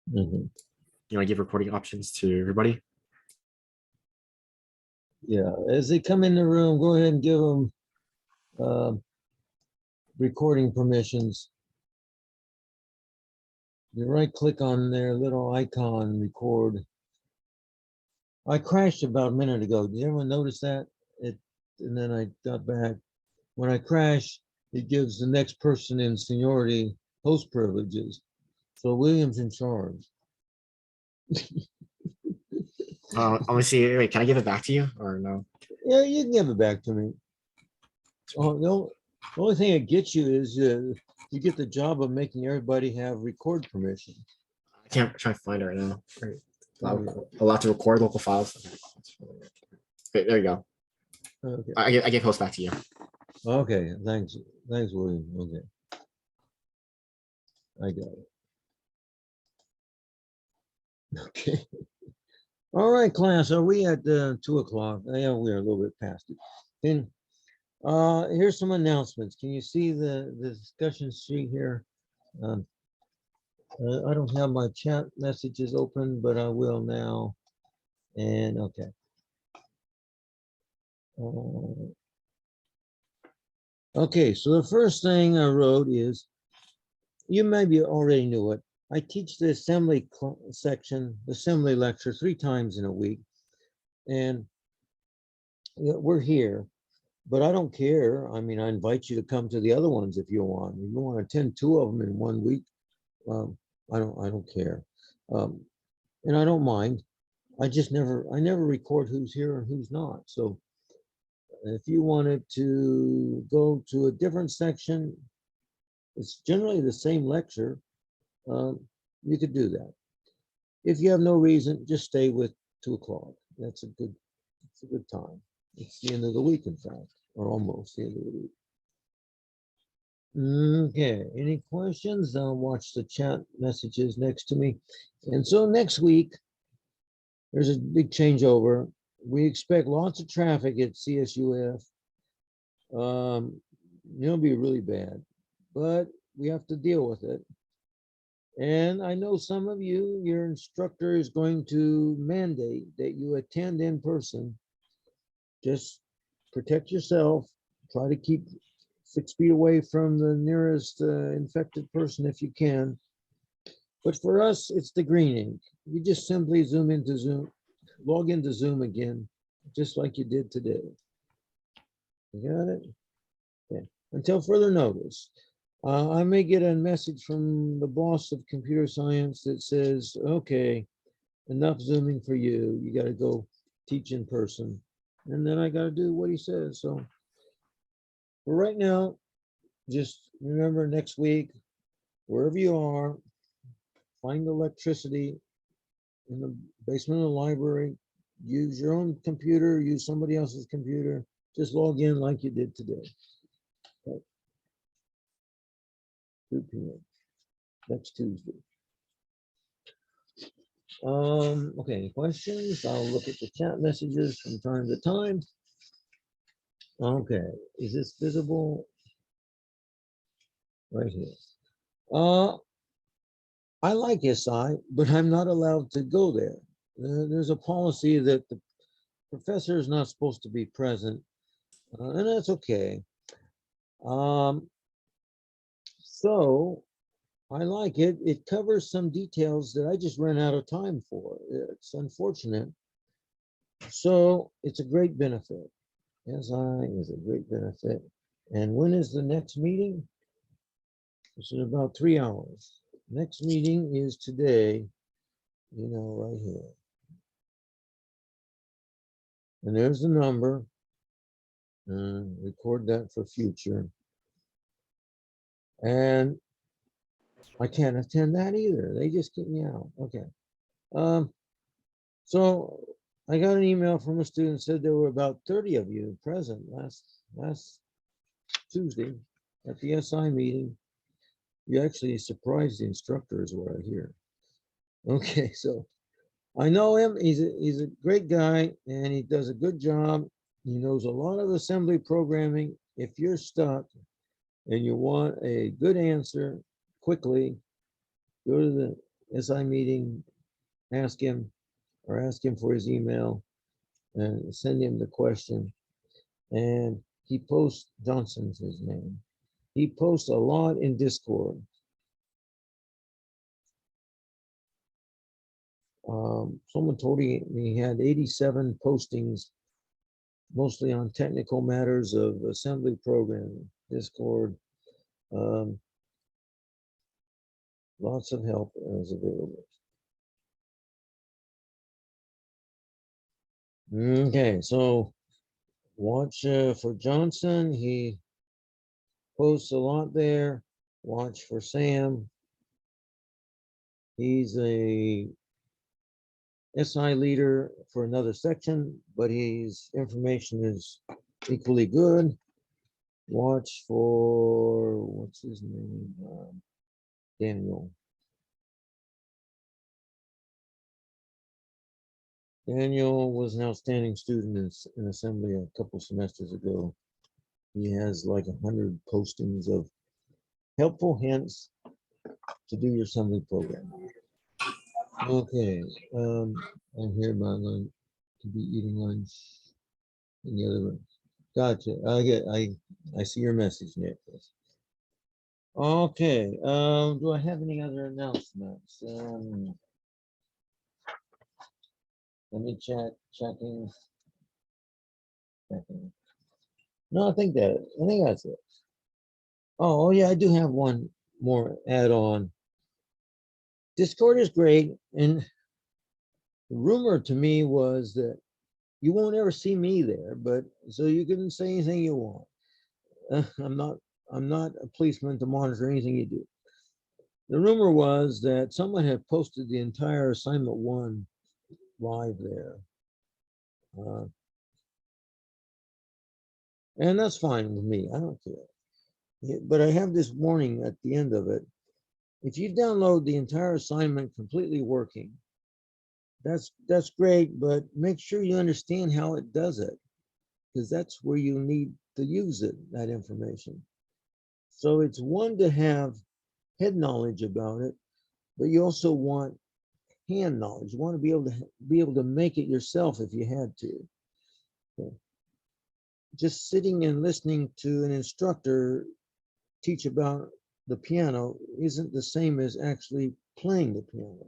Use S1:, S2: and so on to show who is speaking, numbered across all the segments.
S1: Mhm.
S2: You want to give recording options to everybody?
S1: Yeah, as they come in the room, go ahead and give them recording permissions. You right click on their little icon, record. I crashed about a minute ago. Did everyone notice that? And then I got back. When I crash, it gives the next person in seniority host privileges. So William's in charge.
S2: Let me see. Wait, can I give it back to you or no?
S1: Yeah, you can give it back to me. Oh, no, the only thing it gets you is you get the job of making everybody have record permission.
S2: I can't try to find it right now. Allowed to record local files. Okay, there you go.
S1: Okay.
S2: I give host back to you.
S1: Okay, thanks, William. Okay, I got it. Okay. All right, class. Are we at 2 o'clock? Yeah, we're a little bit past it. Then, here's some announcements. Can you see the discussion sheet here? I don't have my chat messages open, but I will now. And okay. Okay, so the first thing I wrote is, you maybe already knew it. I teach the assembly section, assembly lecture 3 times in a week. And we're here, but I don't care. I mean, I invite you to come to the other ones if you want. If you want to attend 2 of them in 1 week, I don't care. And I don't mind. I never record who's here and who's not. So if you wanted to go to a different section, it's generally the same lecture. You could do that. If you have no reason, just stay with 2 o'clock. It's a good time. It's the end of the week, in fact, or almost the end of the week. Okay, any questions? I'll watch the chat messages next to me. And so next week, there's a big changeover. We expect lots of traffic at CSUF. It'll be really bad, but we have to deal with it. And I know some of you, your instructor is going to mandate that you attend in person. Just protect yourself. Try to keep 6 feet away from the nearest infected person if you can. But for us, it's the green ink. You just simply log into Zoom again, just like you did today. You got it? Okay. Until further notice. I may get a message from the boss of computer science that says, okay, enough Zooming for you. You got to go teach in person. And then I got to do what he says. So for right now, just remember next week, wherever you are, find electricity in the basement of the library, use your own computer, use somebody else's computer, just log in like you did today. Okay. 2 p.m. next Tuesday. Okay, any questions? I'll look at the chat messages from time to time. Okay, is this visible? Right here. I like SI, but I'm not allowed to go there. There's a policy that the professor is not supposed to be present, and that's okay. So I like it. It covers some details that I just ran out of time for. It's unfortunate. So it's a great benefit. SI is a great benefit. And when is the next meeting? It's in about 3 hours. Next meeting is today, right here. And there's the number. Record that for future. And I can't attend that either. They just kicked me out. Okay. So I got an email from a student said there were about 30 of you present last Tuesday at the SI meeting. You actually surprised the instructors were here. Okay, so I know him. He's a great guy and he does a good job. He knows a lot of assembly programming. If you're stuck and you want a good answer quickly, go to the SI meeting, ask him for his email and send him the question. And he posts, Johnson's his name. He posts a lot in Discord. Someone told me he had 87 postings, mostly on technical matters of assembly programming, Discord. Lots of help is available. Okay, so watch for Johnson. He posts a lot there. Watch for Sam. He's a SI leader for another section, but his information is equally good. Watch for, what's his name? Daniel. Daniel was an outstanding student in assembly a couple semesters ago. He has like 100 postings of helpful hints to do your assembly program. Okay, I'm here by lunch, to be eating lunch in the other room. Gotcha. I see your message, Nick. Okay, do I have any other announcements? Let me checking. No, I think that's it. Oh yeah, I do have one more add-on. Discord is great, and the rumor to me was that you won't ever see me there, but so you can say anything you want. I'm not a policeman to monitor anything you do. The rumor was that someone had posted the entire assignment 1 live there. And that's fine with me. I don't care. Yeah, but I have this warning at the end of it. If you download the entire assignment completely working, that's great, but make sure you understand how it does it, because that's where you need to use it, that information. So it's one to have head knowledge about it, but you also want hand knowledge. You want to be able to make it yourself if you had to. Okay. Just sitting and listening to an instructor teach about the piano isn't the same as actually playing the piano.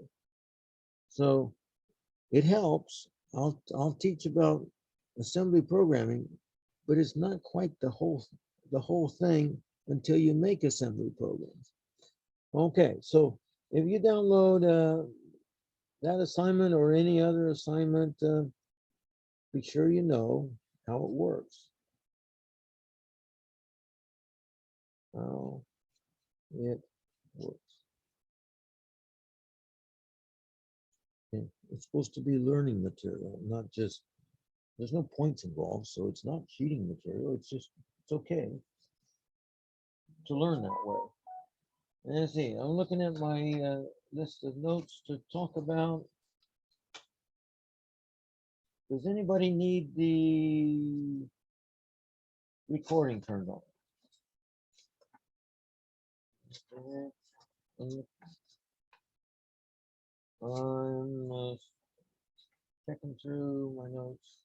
S1: So it helps. I'll teach about assembly programming, but it's not quite the whole thing until you make assembly programs. Okay, so if you download that assignment or any other assignment, be sure you know how it works. How it works. Okay. It's supposed to be learning material, not just, there's no points involved, so it's not cheating material. It's just, it's okay to learn that way. Let's see, I'm looking at my list of notes to talk about. Does anybody need the recording turned on? I'm checking through my notes.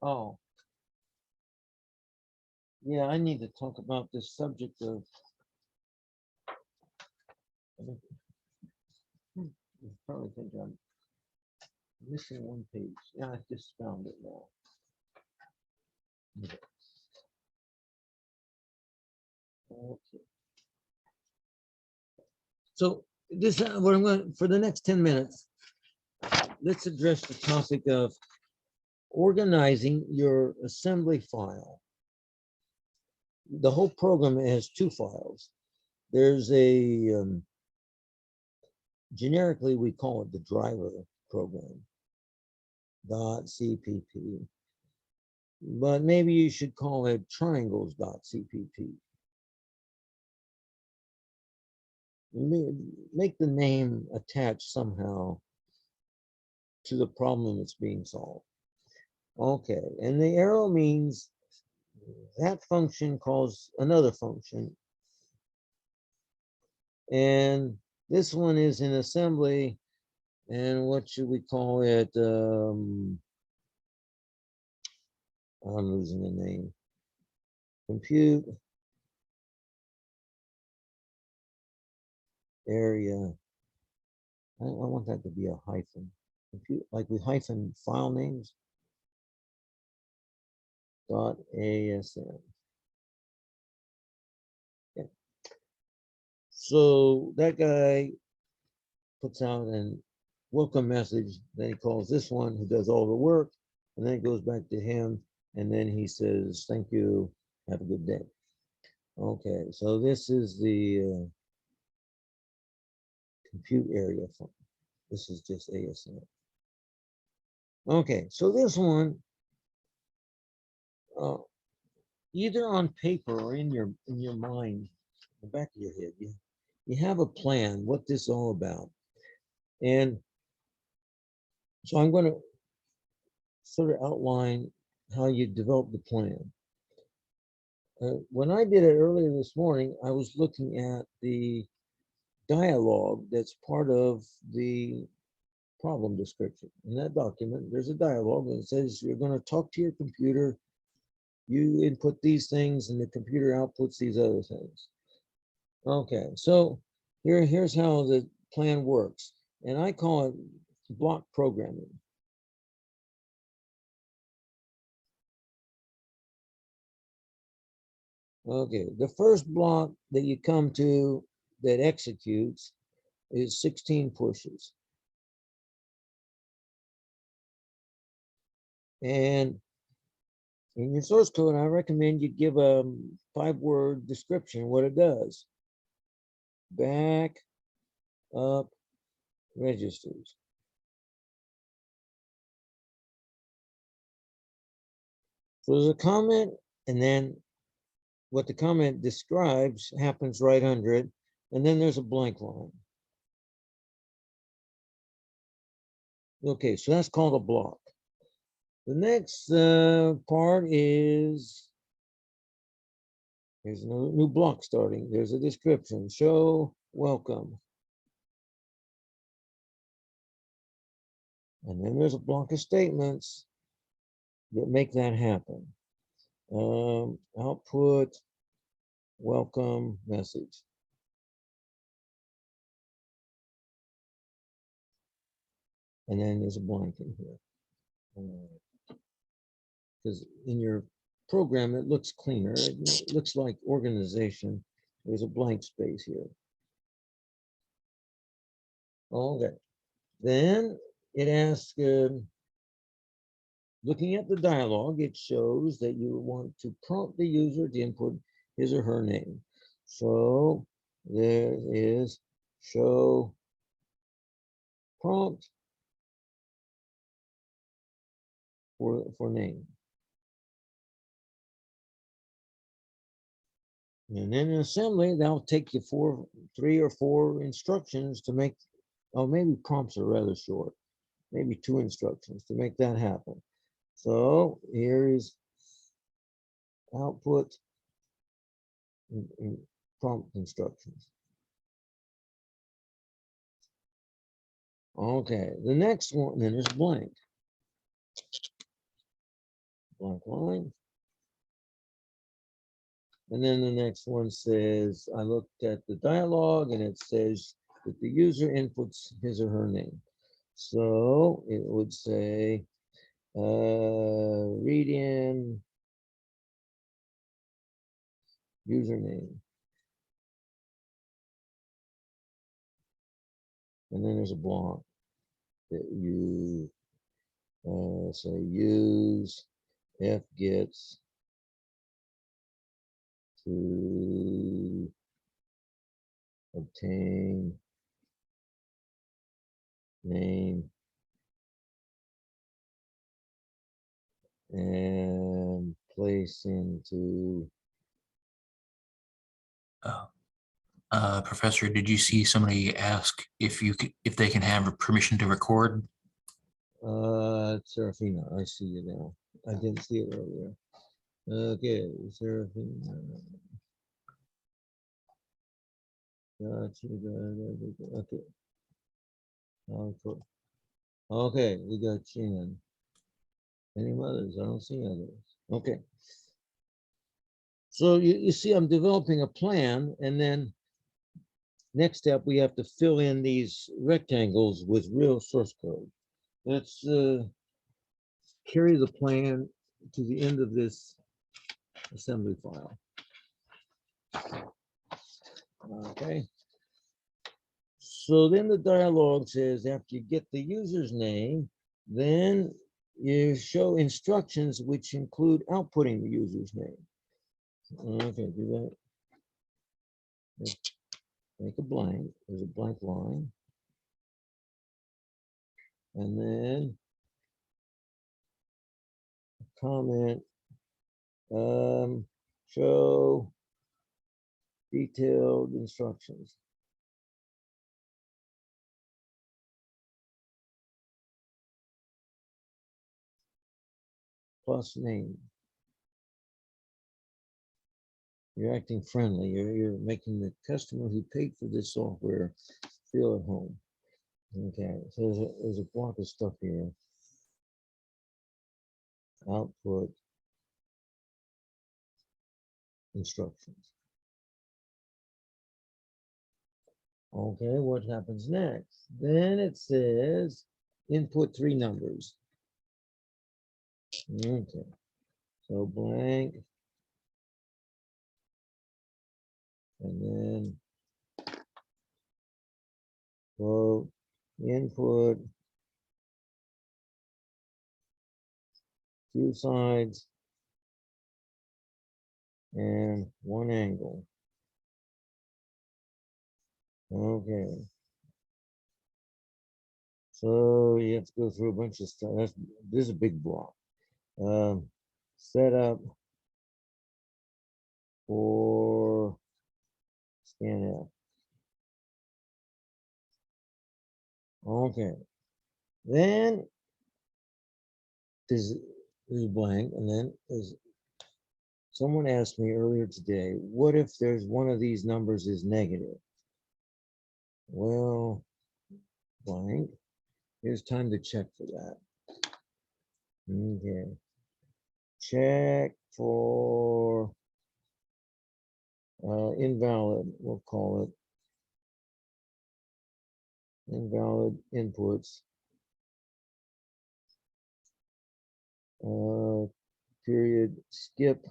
S1: Oh, yeah, I need to talk about this subject of. You probably think I'm missing one page. Yeah, I just found it now. Okay. Okay. So this what I'm going for the next 10 minutes. Let's address the topic of organizing your assembly file. The whole program has 2 files. There's a generically we call it the driver program .cpp, but maybe you should call it triangles.cpp. Make the name attached somehow to the problem that's being solved. Okay, and the arrow means that function calls another function. And this one is in assembly And what should we call it? I'm losing the name. Compute area. I want that to be a hyphen. Compute, like we hyphen file names. .asm. Okay. So that guy puts out an welcome message. Then he calls this one who does all the work, and then it goes back to him, and then he says, "Thank you. Have a good day." Okay, so this is the compute area file. This is just ASM. Okay, so this one, either on paper or in your mind, the back of your head, you have a plan what this is all about. And so I'm going to sort of outline how you develop the plan. When I did it earlier this morning, I was looking at the dialogue that's part of the problem description. In that document, there's a dialogue that says you're going to talk to your computer, you input these things, and the computer outputs these other things. Okay, so here's how the plan works, and I call it block programming. Okay, the first block that you come to that executes is 16 pushes. And in your source code, I recommend you give a 5-word description what it does. Back up registers. So there's a comment, and then what the comment describes happens right under it, and then there's a blank line. Okay, so that's called a block. The next part is, there's a new block starting. There's a description, show welcome. And then there's a block of statements that make that happen. Output welcome message. And then there's a blank in here. Because in your program, it looks cleaner. It looks like organization. There's a blank space here. Okay. Then it asks, looking at the dialog, it shows that you want to prompt the user to input his or her name. So there is show prompt for name. And then in assembly, that'll take you 3 or 4 instructions to make, oh, maybe prompts are rather short, maybe 2 instructions to make that happen. So here is output and prompt instructions. Okay, the next one, then there's blank. Blank line. And then the next one says, I looked at the dialogue and it says that the user inputs his or her name. So it would say, read in username. And then there's a block that you say use F gets to obtain name and place into.
S3: Professor, did you see somebody ask if they can have permission to record?
S1: Serafina, I see you now. I didn't see it earlier. Okay, Serafina. Gotcha. Okay. Okay, we got Shan. Any others? I don't see others. Okay. So you see, I'm developing a plan, and then next step, we have to fill in these rectangles with real source code. Let's carry the plan to the end of this assembly file. Okay. So then the dialog says, after you get the user's name, then you show instructions which include outputting the user's name. Okay, do that. Make a blank. There's a blank line. And then comment, show detailed instructions. Plus name. You're acting friendly. You're making the customer who paid for this software feel at home. Okay, so there's a block of stuff here. Output instructions. Okay, what happens next? Then it says input 3 numbers. Okay, so blank. And then quote input 2 sides and 1 angle. Okay. So you have to go through a bunch of stuff. This is a big block. Set up for scanf. Okay. Then this is blank, and then is someone asked me earlier today, what if there's one of these numbers is negative? Well, blank. Here's time to check for that. Okay. Check for invalid, we'll call it. Invalid inputs. Period, skip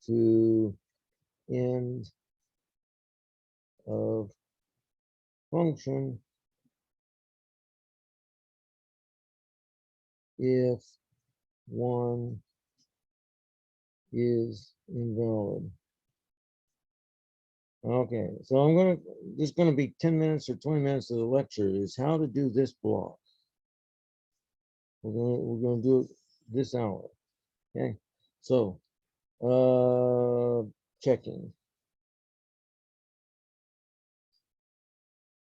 S1: to end of function if one is invalid. Okay, so this is gonna be 10 minutes or 20 minutes of the lecture is how to do this block. We're gonna do it this hour. Okay, so checking.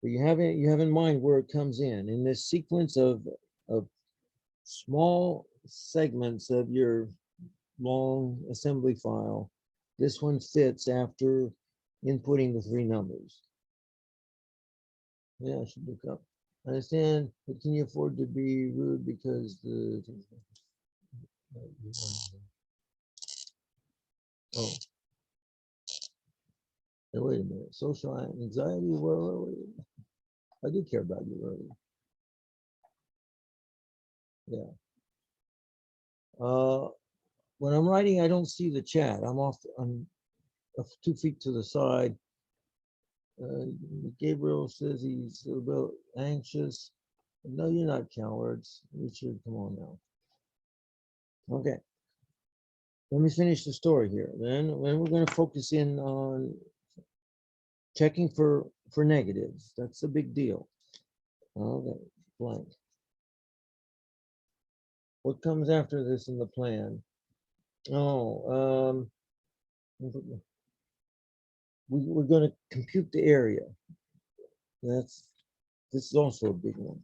S1: But you have in mind where it comes in this sequence of small segments of your long assembly file. This one fits after inputting the 3 numbers. Yeah, I should look up. I understand, but can you afford to be rude because the oh. Hey, wait a minute. Social anxiety. Well, I do care about you, really. Yeah. When I'm writing, I don't see the chat. I'm 2 feet to the side. Gabriel says he's a little bit anxious. No, you're not cowards. Richard, come on now. Okay. Let me finish the story here. Then we're going to focus in on checking for negatives. That's a big deal. Okay, blank. What comes after this in the plan? Oh, we're going to compute the area. This is also a big one.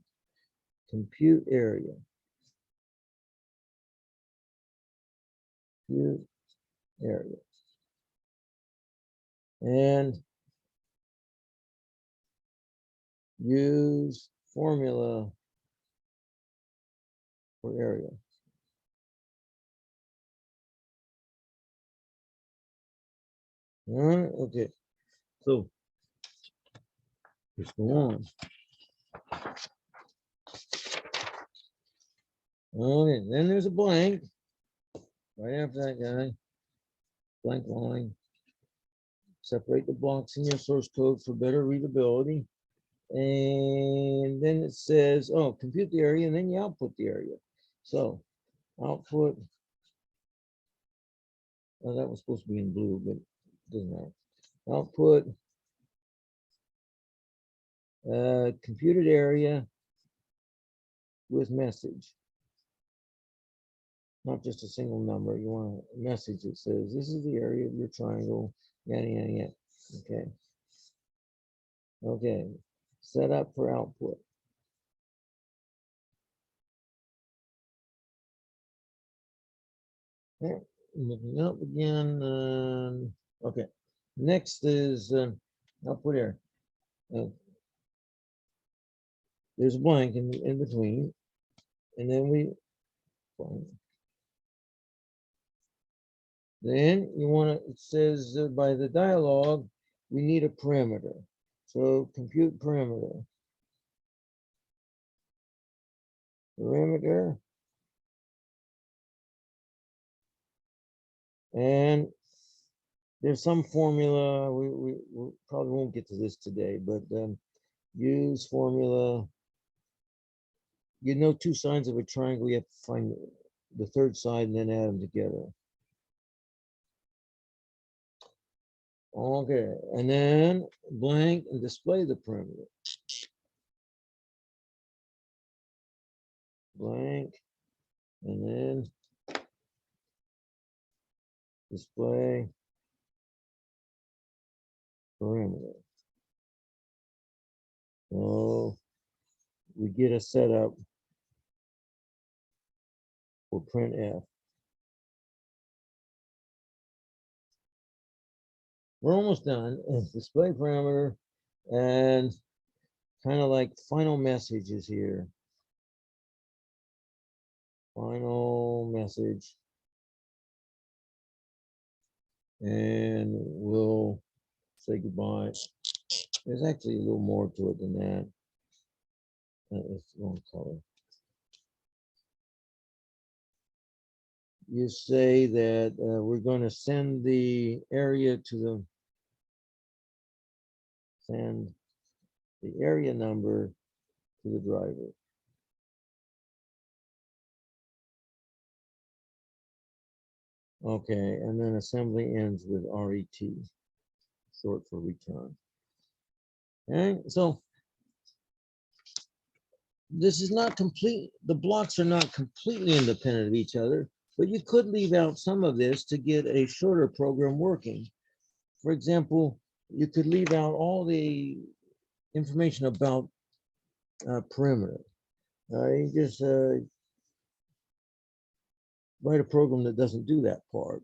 S1: Compute area. Compute area. And use formula for area. All right, okay. So let's go on. Okay, then there's a blank right after that guy. Blank line. Separate the blocks in your source code for better readability. And then it says, oh, compute the area, and then you output the area. So output, oh, that was supposed to be in blue, but it doesn't matter. Output computed area with message. Not just a single number. You want a message that says this is the area of your triangle, yada yada yada. Okay. Okay. Set up for output. Okay. Looking up again. Okay. Next is output area. There's a blank in between, and then we blank. Then you want to, it says by the dialog, we need a parameter. So compute parameter. Parameter. And there's some formula, we probably won't get to this today, but use formula. You know, two sides of a triangle, you have to find the third side and then add them together. Okay, and then blank and display the parameter. Blank, and then display parameter. So we get a setup for printf. We're almost done. Display parameter and kind of like final messages here. Final message. And we'll say goodbye. There's actually a little more to it than that. It's the wrong color. You say that we're going to send the area to send the area number to the driver. Okay, and then assembly ends with RET, short for return. Okay, so this is not complete. The blocks are not completely independent of each other, but you could leave out some of this to get a shorter program working. For example, you could leave out all the information about perimeter. You just write a program that doesn't do that part.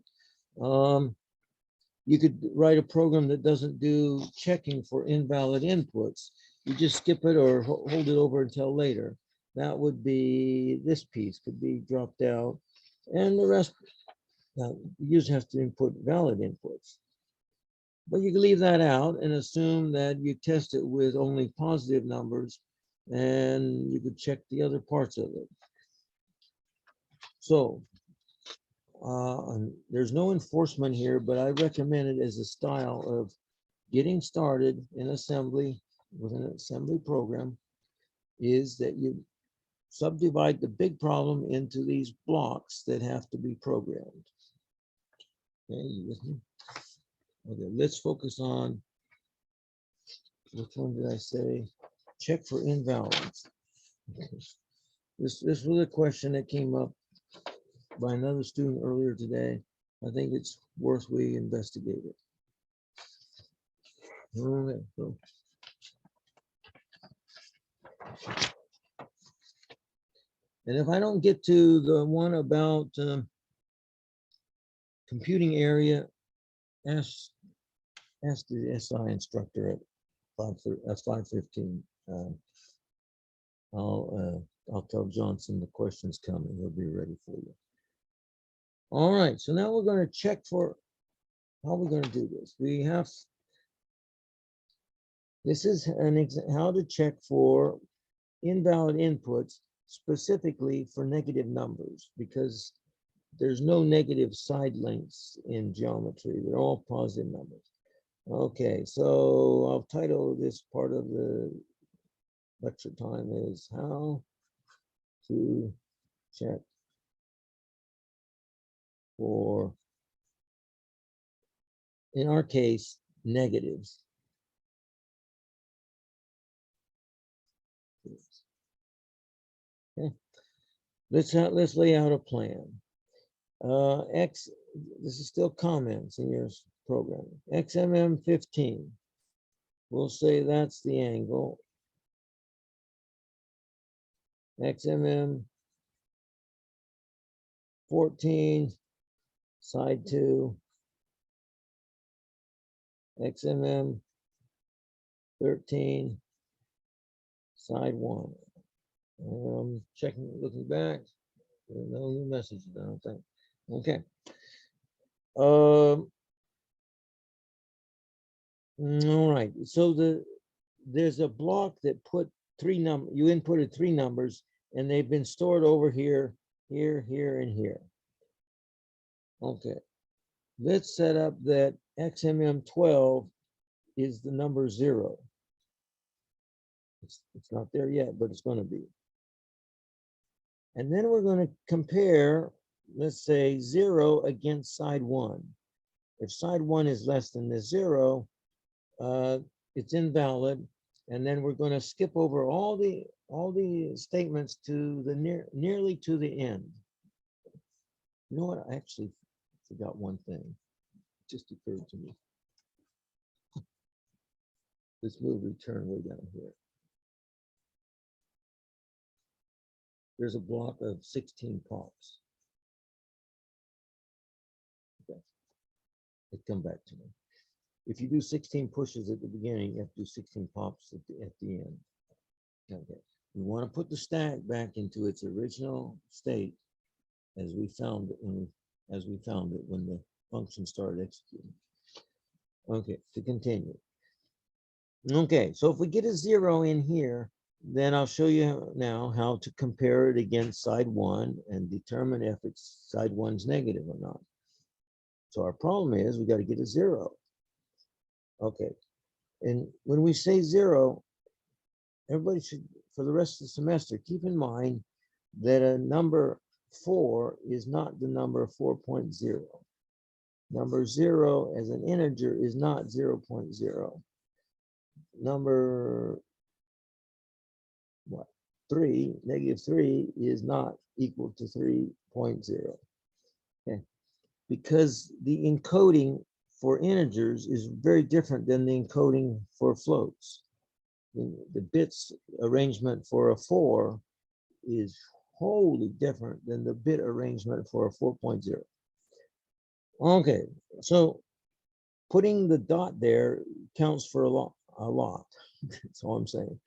S1: You could write a program that doesn't do checking for invalid inputs. You just skip it or hold it over until later. That would be, this piece could be dropped out, and the rest, the user has to input valid inputs. But you can leave that out and assume that you test it with only positive numbers, and you could check the other parts of it. So there's no enforcement here, but I recommend it as a style of getting started in assembly with an assembly program, is that you subdivide the big problem into these blocks that have to be programmed. Okay, you with me? Okay, let's focus on, which one did I say? Check for invalids. This was a question that came up by another student earlier today. I think it's worth we investigate it. Okay, so. And if I don't get to the one about computing area, ask the SI instructor at 5:15. I'll tell Johnson the question's coming. He'll be ready for you. All right, so now we're going to check for how we're going to do this. We have, this is how to check for invalid inputs, specifically for negative numbers, because there's no negative side lengths in geometry. They're all positive numbers. Okay, so I'll title this part of the lecture time is how to check for, in our case, negatives. Okay. Let's lay out a plan. X, this is still comments in your programming. XMM 15. We'll say that's the angle. XMM 14, side 2. XMM 13, side 1. I'm checking, looking back. No new messages, I don't think. Okay. All right. So there's a block that put you inputted 3 numbers, and they've been stored over here, here, here, and here. Okay. Let's set up that XMM 12 is the number 0. It's not there yet, but it's going to be. And then we're going to compare, let's say, 0 against side 1. If side 1 is less than the 0, it's invalid. And then we're going to skip over all the statements to the nearly to the end. You know what? I actually forgot one thing. It just occurred to me. Let's move return way down here. There's a block of 16 pops. Okay. It come back to me. If you do 16 pushes at the beginning, you have to do 16 pops at the end. Okay. We want to put the stack back into its original state as we found it when the function started executing. Okay, to continue. Okay, so if we get a 0 in here, then I'll show you now how to compare it against side 1 and determine if it's side 1's negative or not. So our problem is we got to get a 0. Okay, and when we say 0, everybody should, for the rest of the semester, keep in mind that a number 4 is not the number 4.0. Number 0 as an integer is not 0.0. Number 3, negative 3 is not equal to 3.0. Okay, because the encoding for integers is very different than the encoding for floats. The bits arrangement for a 4 is wholly different than the bit arrangement for a 4.0. Okay, so putting the dot there counts for a lot. That's all I'm saying.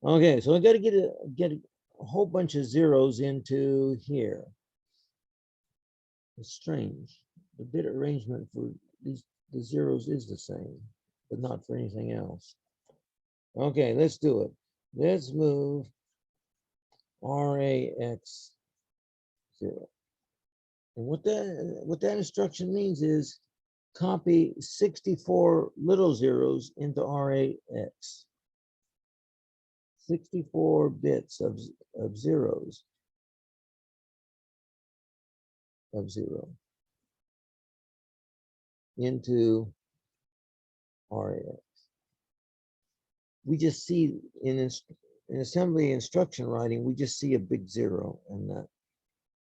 S1: Okay, so I got to get a whole bunch of zeros into here. It's strange. The bit arrangement for the zeros is the same, but not for anything else. Okay, let's do it. Let's move RAX 0. And what that instruction means is copy 64 little zeros into RAX. 64 bits of zeros of 0 into RAX. We just see in assembly instruction writing, we just see a big 0, and that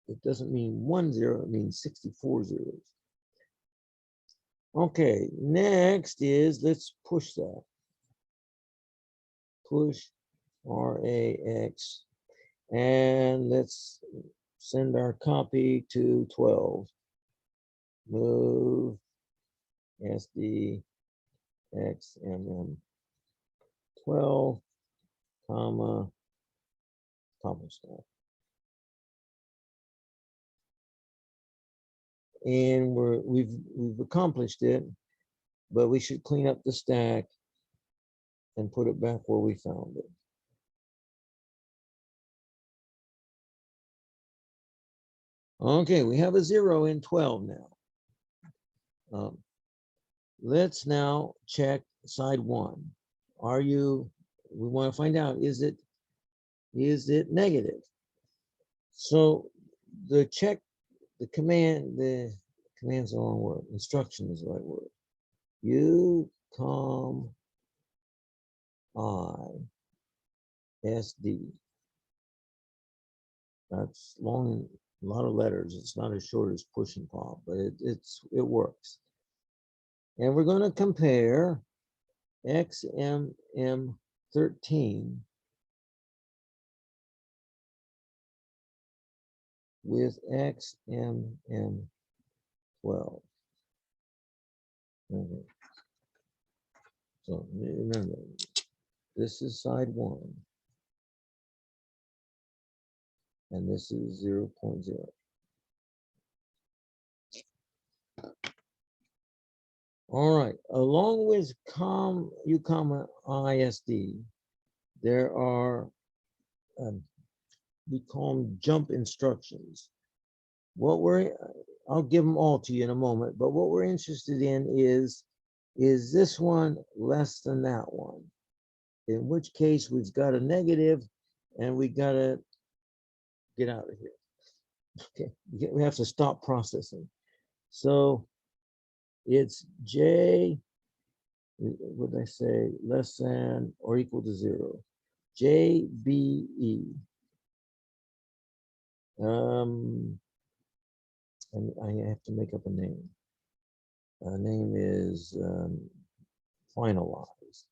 S1: it doesn't mean 1 0, it means 64 zeros. Okay, next is let's push that. Push RAX, and let's send our copy to 12. Move SD XMM 12 comma, staff. And we've accomplished it, but we should clean up the stack and put it back where we found it. Okay, we have a 0 in 12 now. Let's now check side 1. We want to find out, is it negative? So the command's the wrong word. Instruction is the right word. UCOMISD. That's long, a lot of letters. It's not as short as push and pop, but it works. And we're going to compare XMM13 with XMM12. Okay. So remember, this is side 1, and this is 0.0. All right, along with UCOMISD, there are, we call them jump instructions. I'll give them all to you in a moment, but what we're interested in is this one less than that one? In which case we've got a negative and we got to get out of here. Okay, we have to stop processing. So it's J, what did I say, less than or equal to 0. JBE. And I have to make up a name. Name is finalized.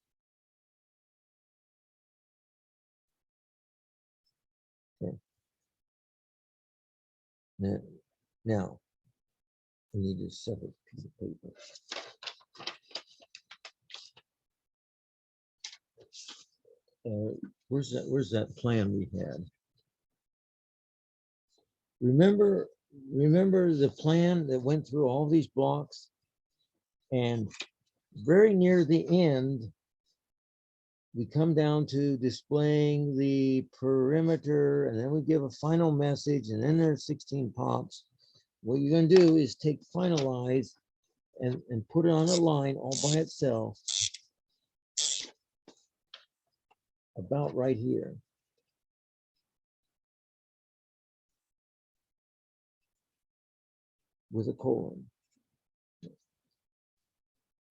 S1: Okay. Now, I need a separate piece of paper. Where's that plan we had? Remember the plan that went through all these blocks, and very near the end, we come down to displaying the perimeter, and then we give a final message, and then there's 16 pops. What you're going to do is take finalize and put it on a line all by itself, about right here. With a colon.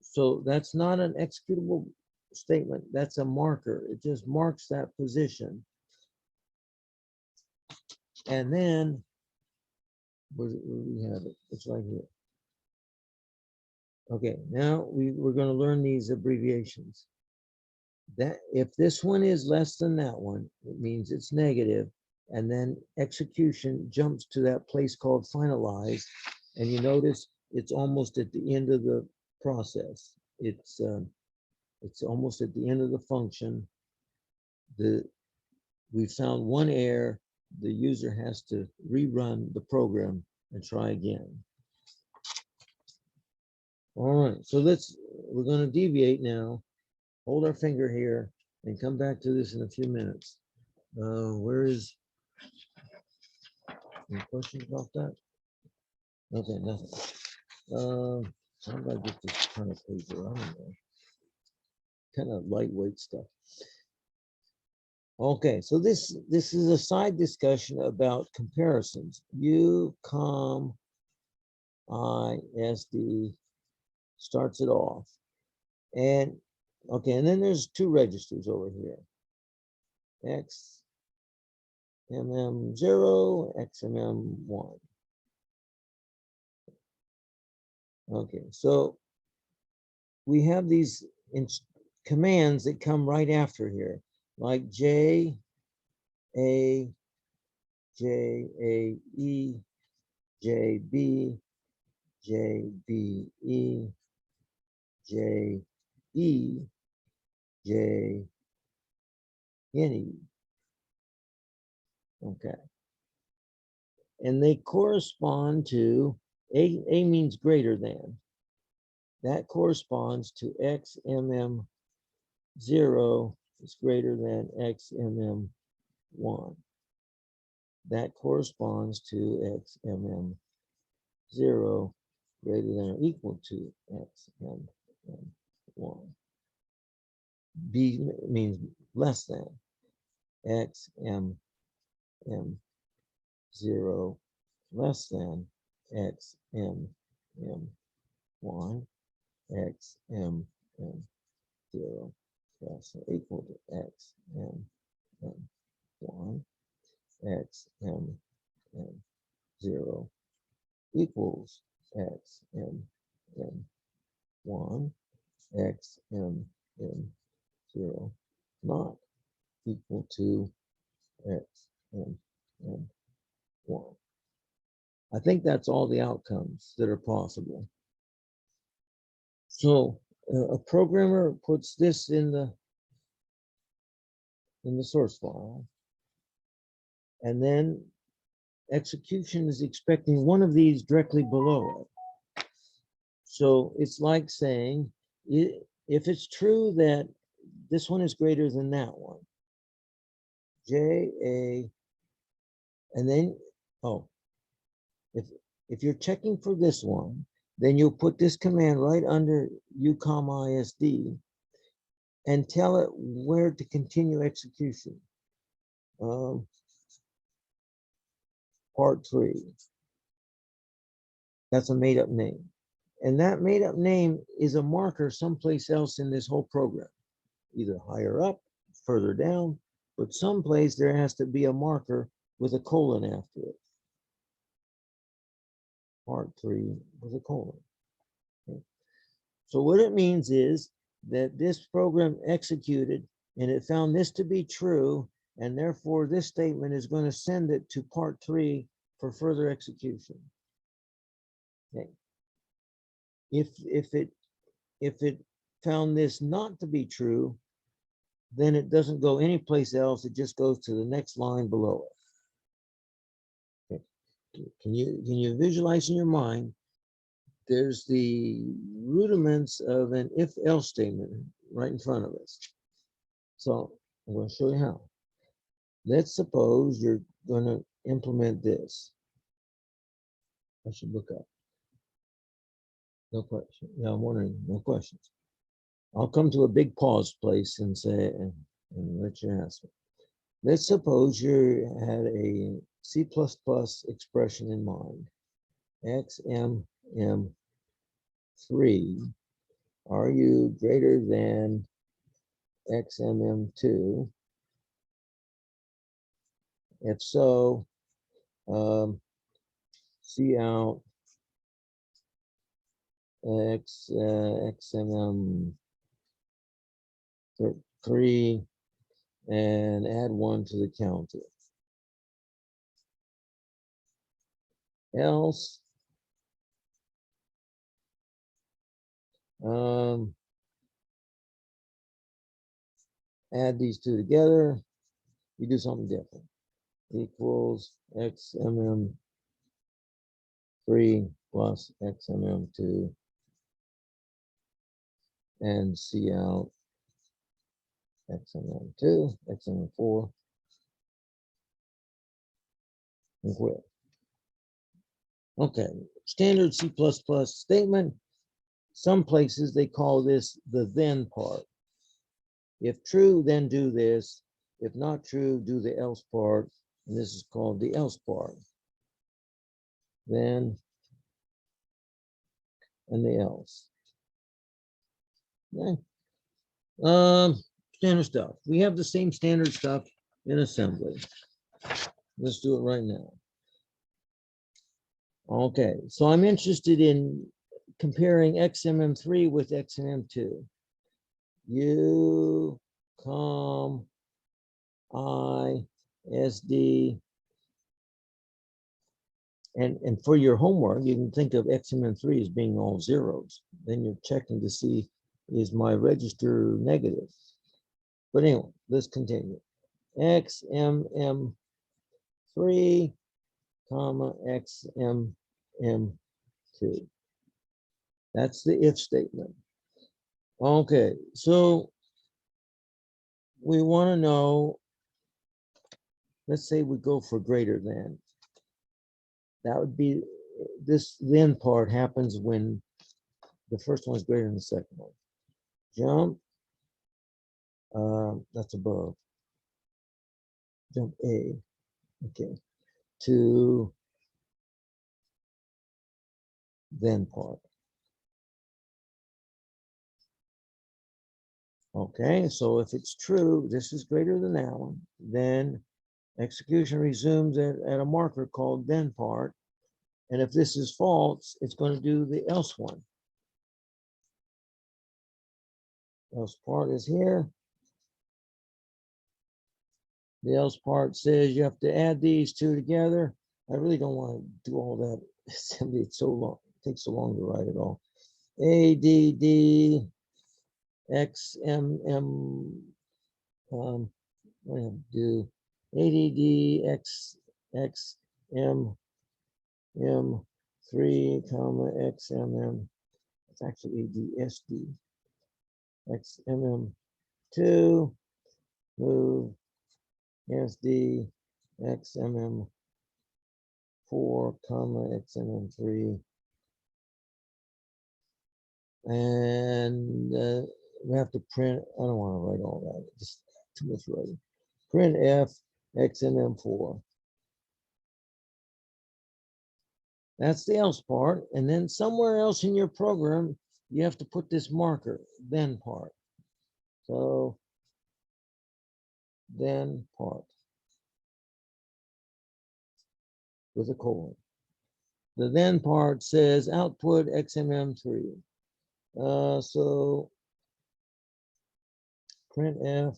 S1: So that's not an executable statement. That's a marker. It just marks that position. And then, where we have it? It's right here. Okay, now we're going to learn these abbreviations. That if this one is less than that one, it means it's negative, and then execution jumps to that place called finalize, and you notice it's almost at the end of the process. It's almost at the end of the function. We found one error. The user has to rerun the program and try again. All right, so we're going to deviate now. Hold our finger here and come back to this in a few minutes. Where is, any questions about that? Okay, nothing. How do I get this kind of paper? I don't know. Kind of lightweight stuff. Okay, so this is a side discussion about comparisons. UCOMISD starts it off. And okay, and then there's 2 registers over here. XMM0, XMM1. Okay, so we have these commands that come right after here, like JA, JAE, JB, JBE, JE, Any. Okay. And they correspond to, A means greater than. That corresponds to XMM 0 is greater than XMM 1. That corresponds to XMM 0 greater than or equal to XMM 1. B means less than. XMM 0 less than XMM 1. XMM 0 less or equal to XMM 1. XMM 0 equals XMM 1. XMM 0 not equal to XMM 1. I think that's all the outcomes that are possible. So a programmer puts this in the source file, and then execution is expecting one of these directly below it. So it's like saying, if it's true that this one is greater than that one, JA, and then, oh, if you're checking for this one, then you'll put this command right under u,isd and tell it where to continue execution. Part 3. That's a made-up name. And that made-up name is a marker someplace else in this whole program, either higher up, further down, but someplace there has to be a marker with a colon after it. Part 3 with a colon. Okay. So what it means is that this program executed and it found this to be true, and therefore this statement is going to send it to part 3 for further execution. Okay. If it found this not to be true, then it doesn't go anyplace else. It just goes to the next line below it. Okay. Can you visualize in your mind? There's the rudiments of an if-else statement right in front of us. So I'm going to show you how. Let's suppose you're going to implement this. I should look up. No question. Yeah, I'm wondering. No questions. I'll come to a big pause place and say, and let you ask me. Let's suppose you had a C++ expression in mind. XMM3, are you greater than XMM2? If so, C out XMM3 and add 1 to the counter. Else, add these two together, you do something different. Equals XMM3 plus XMM2 and C out XMM2, XMM4, and quit. Okay, standard C++ statement. Some places they call this the then part. If true, then do this. If not true, do the else part. And this is called the else part. Then and the else. Okay. Standard stuff. We have the same standard stuff in assembly. Let's do it right now. Okay, so I'm interested in comparing XMM3 with XMM2. U, com, I, SD. And for your homework, you can think of XMM3 as being all zeros. Then you're checking to see, is my register negative? But anyway, let's continue. XMM3, comma, XMM2. That's the if statement. Okay, so we want to know, let's say we go for greater than. That would be, this then part happens when the first one is greater than the second one. Jump, that's above. Jump A, okay, to then part. Okay, so if it's true, this is greater than that one, then execution resumes at a marker called then part. And if this is false, it's going to do the else one. Else part is here. The else part says you have to add these two together. I really don't want to do all that assembly. It's so long, it takes so long to write it all. ADD XMM, what do I have to do? ADD XMM3, comma, XMM. It's actually ADSD. XMM2, move SD, XMM4, comma, XMM3. And we have to print, I don't want to write all that, just too much writing. Print F, XMM4. That's the else part. And then somewhere else in your program, you have to put this marker, then part. So then part with a colon. The then part says output XMM3. So print F,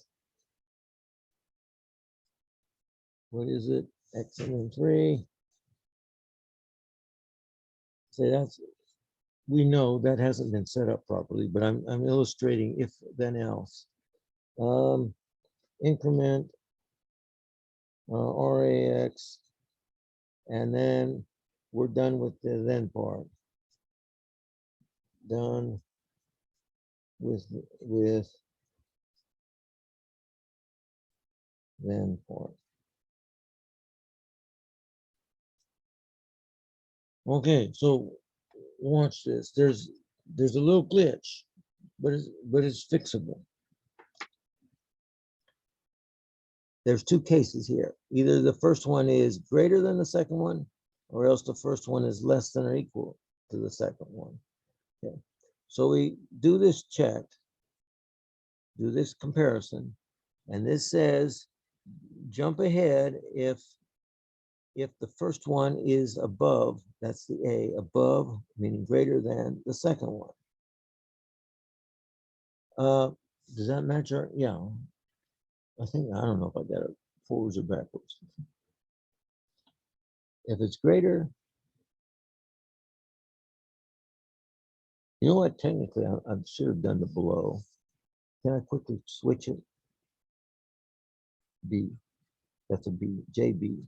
S1: what is it? XMM3. Say that's, we know that hasn't been set up properly, but I'm illustrating if then else. Increment RAX, and then we're done with the then part. Done with then part. Okay, so watch this. There's a little glitch, but it's fixable. There's two cases here. Either the first one is greater than the second one, or else the first one is less than or equal to the second one. Okay, so we do this check, do this comparison, and this says jump ahead if the first one is above, that's the A, above, meaning greater than the second one. Does that match our, yeah. I think, I don't know if I got it forwards or backwards. If it's greater, you know what, technically, I should have done the below. Can I quickly switch it? B, that's a B, JB.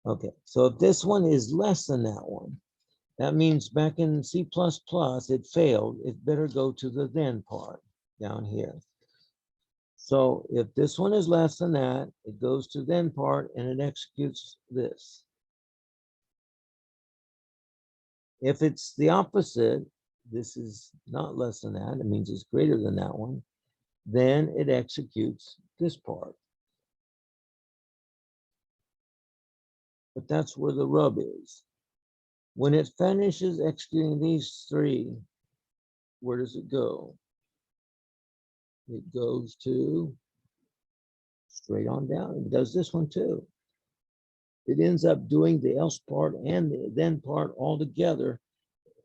S1: Okay, so if this one is less than that one, that means back in C++, it failed. It better go to the then part down here. So if this one is less than that, it goes to then part and it executes this. If it's the opposite, this is not less than that, it means it's greater than that one, then it executes this part. But that's where the rub is. When it finishes executing these three, where does it go? It goes to straight on down. It does this one too. It ends up doing the else part and the then part all together,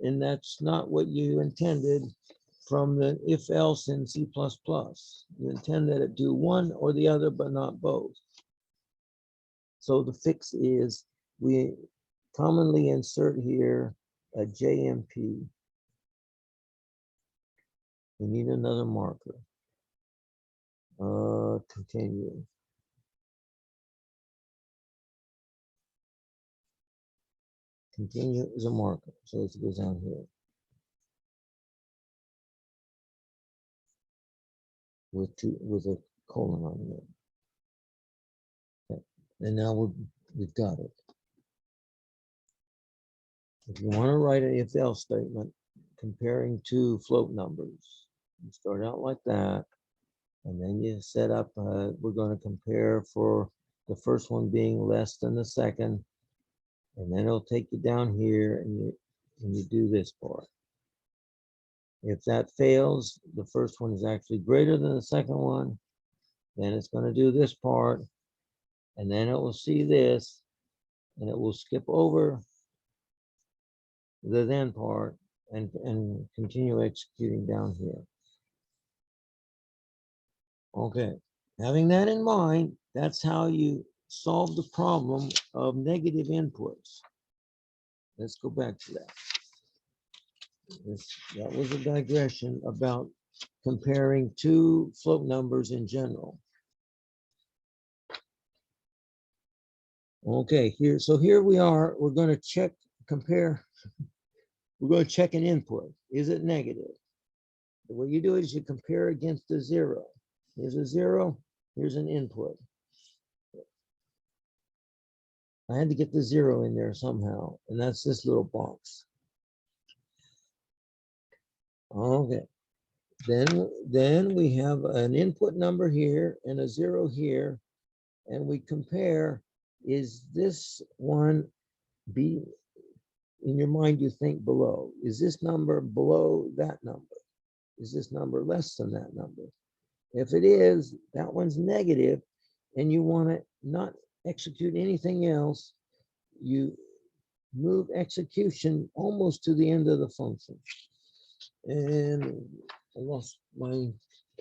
S1: and that's not what you intended from the if else in C++. You intend that it do one or the other, but not both. So the fix is we commonly insert here a JMP. We need another marker. Continue. Continue is a marker, so it goes down here. With a colon on it. Okay. And now we've got it. If you want to write an if-else statement comparing two float numbers, you start out like that, and then you set up, we're going to compare for the first one being less than the second, and then it'll take you down here and you do this part. If that fails, the first one is actually greater than the second one, then it's going to do this part, and then it will see this, and it will skip over the then part and continue executing down here. Okay, having that in mind, that's how you solve the problem of negative inputs. Let's go back to that. That was a digression about comparing two float numbers in general. Okay, here we are. We're going to compare. We're going to check an input. Is it negative? What you do is you compare against a zero. Here's a zero. Here's an input. I had to get the zero in there somehow, and that's this little box. Okay. Then we have an input number here and a zero here, and we compare, is this one be in your mind you think below? Is this number below that number? Is this number less than that number? If it is, that one's negative, and you want to not execute anything else, you move execution almost to the end of the function. And I lost my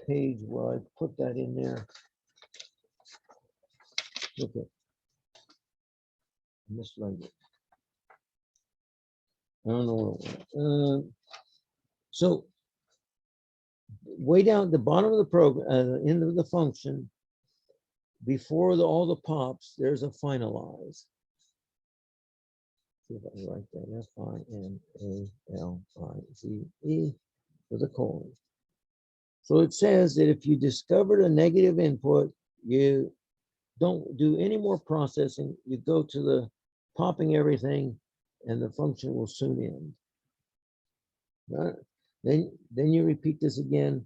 S1: page where I put that in there. Okay. Mislaid it. I don't know where it went. So way down at the bottom of the program, end of the function, before all the pops, there's a finalize. See if I can write that. F-I-N-A-L-I-Z-E with a colon. So it says that if you discovered a negative input, you don't do any more processing. You go to the popping everything, and the function will soon end. Right? Then you repeat this again.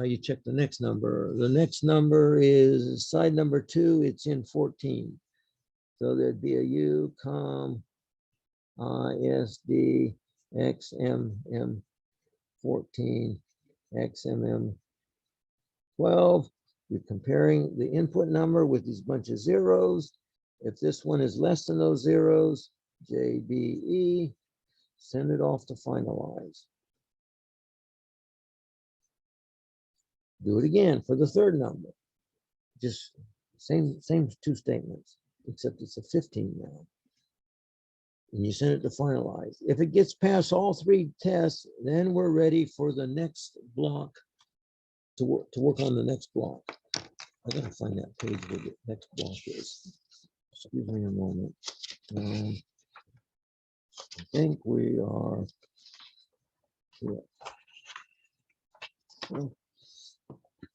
S1: You check the next number. The next number is side number 2. It's in 14. So there'd be a U, COM, ISD, XMM 14, XMM 12. You're comparing the input number with these bunch of zeros. If this one is less than those zeros, JBE, send it off to finalize. Do it again for the third number. Just same two statements, except it's a 15 now. And you send it to finalize. If it gets past all 3 tests, then we're ready for the next block to work on the next block. I gotta find that page where the next block is. Excuse me a moment. I think we are here.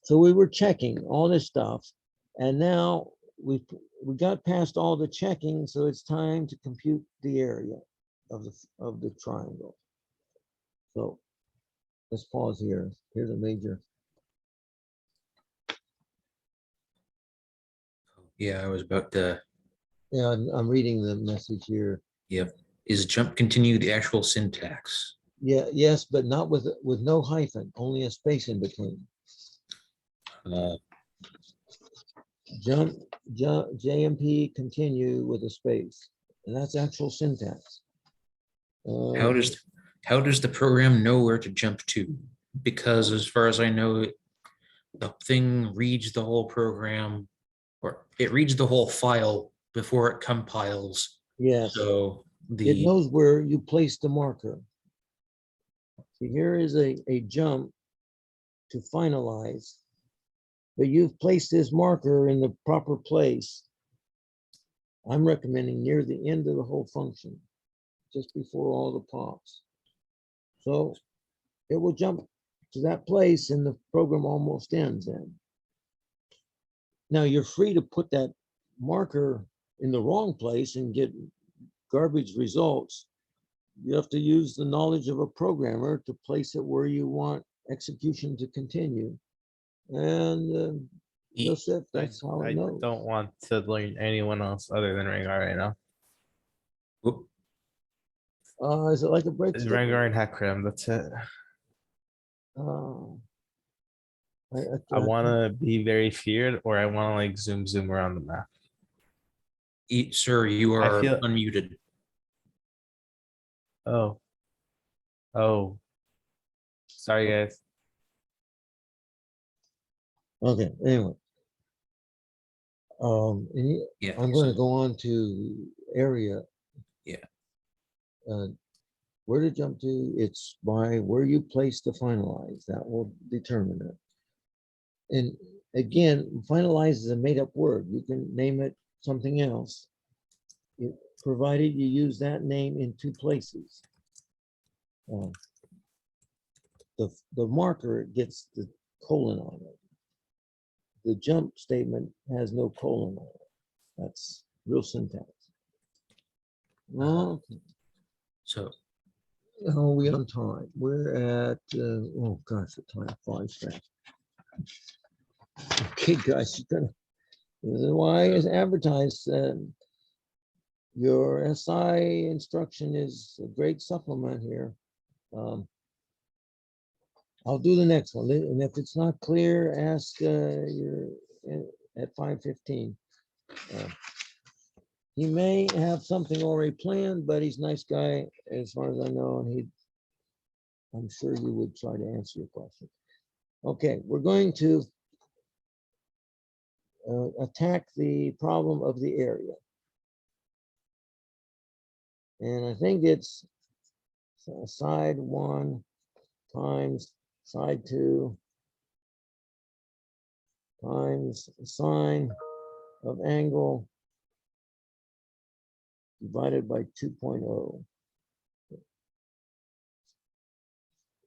S1: So we were checking all this stuff, and now we got past all the checking, so it's time to compute the area of the triangle. So let's pause here. Here's a major.
S3: Yeah, I was about to,
S1: Yeah, I'm reading the message here.
S3: yep. Is jump continue the actual syntax?
S1: Yeah, yes, but not with no hyphen, only a space in between. Jump, JMP continue with a space, and that's actual syntax.
S3: How does the program know where to jump to? Because as far as I know, the thing reads the whole program, or it reads the whole file before it compiles.
S1: Yes,
S3: So
S1: it knows where you place the marker. See, here is a jump to finalize, but you've placed this marker in the proper place. I'm recommending near the end of the whole function, just before all the pops. So it will jump to that place and the program almost ends then. Now you're free to put that marker in the wrong place and get garbage results. You have to use the knowledge of a programmer to place it where you want execution to continue. And Joseph, that's how
S4: I
S1: it knows.
S4: don't want to learn anyone else other than Rengar right now.
S3: Whoop.
S1: Is it like a break?
S4: It's Rengar and Hecarim, that's it. I want to be very feared, or I want to like zoom around the map.
S3: Sir, you
S4: I
S3: are
S4: feel-
S3: unmuted.
S4: Oh, sorry guys.
S1: Okay, anyway.
S3: Yeah.
S1: I'm going to
S3: so-
S1: go on to area.
S3: Yeah.
S1: Where to jump to, it's by where you place the finalize, that will determine it. And again, finalize is a made-up word. You can name it something else, provided you use that name in two places. The marker gets the colon on it. The jump statement has no colon on it. That's real syntax. Okay.
S3: So
S1: How are we on time? We're at, oh gosh, the time flies fast. Okay, guys, you're gonna, this is why it's advertised, your SI instruction is a great supplement here. I'll do the next one, and if it's not clear, ask at 5:15. He may have something already planned, but he's a nice guy, as far as I know, and I'm sure he would try to answer your question. Okay, we're going to attack the problem of the area. And I think it's side 1 times side 2 times sine of angle divided by 2.0.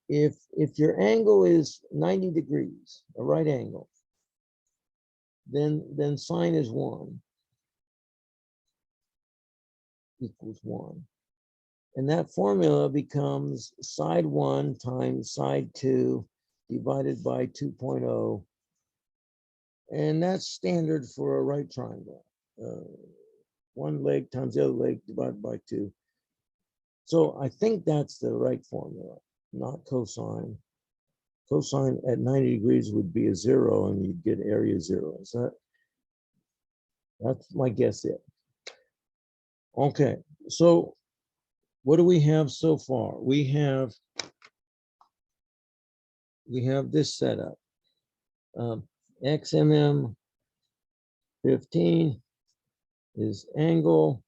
S1: If your angle is 90 degrees, a right angle, then sine is 1 equals 1. And that formula becomes side 1 times side 2 divided by 2.0. And that's standard for a right triangle. One leg times the other leg divided by 2. So I think that's the right formula, not cosine. Cosine at 90 degrees would be a 0 and you'd get area 0. So that's my guess there. Okay, so what do we have so far? We have this setup. XMM 15 is angle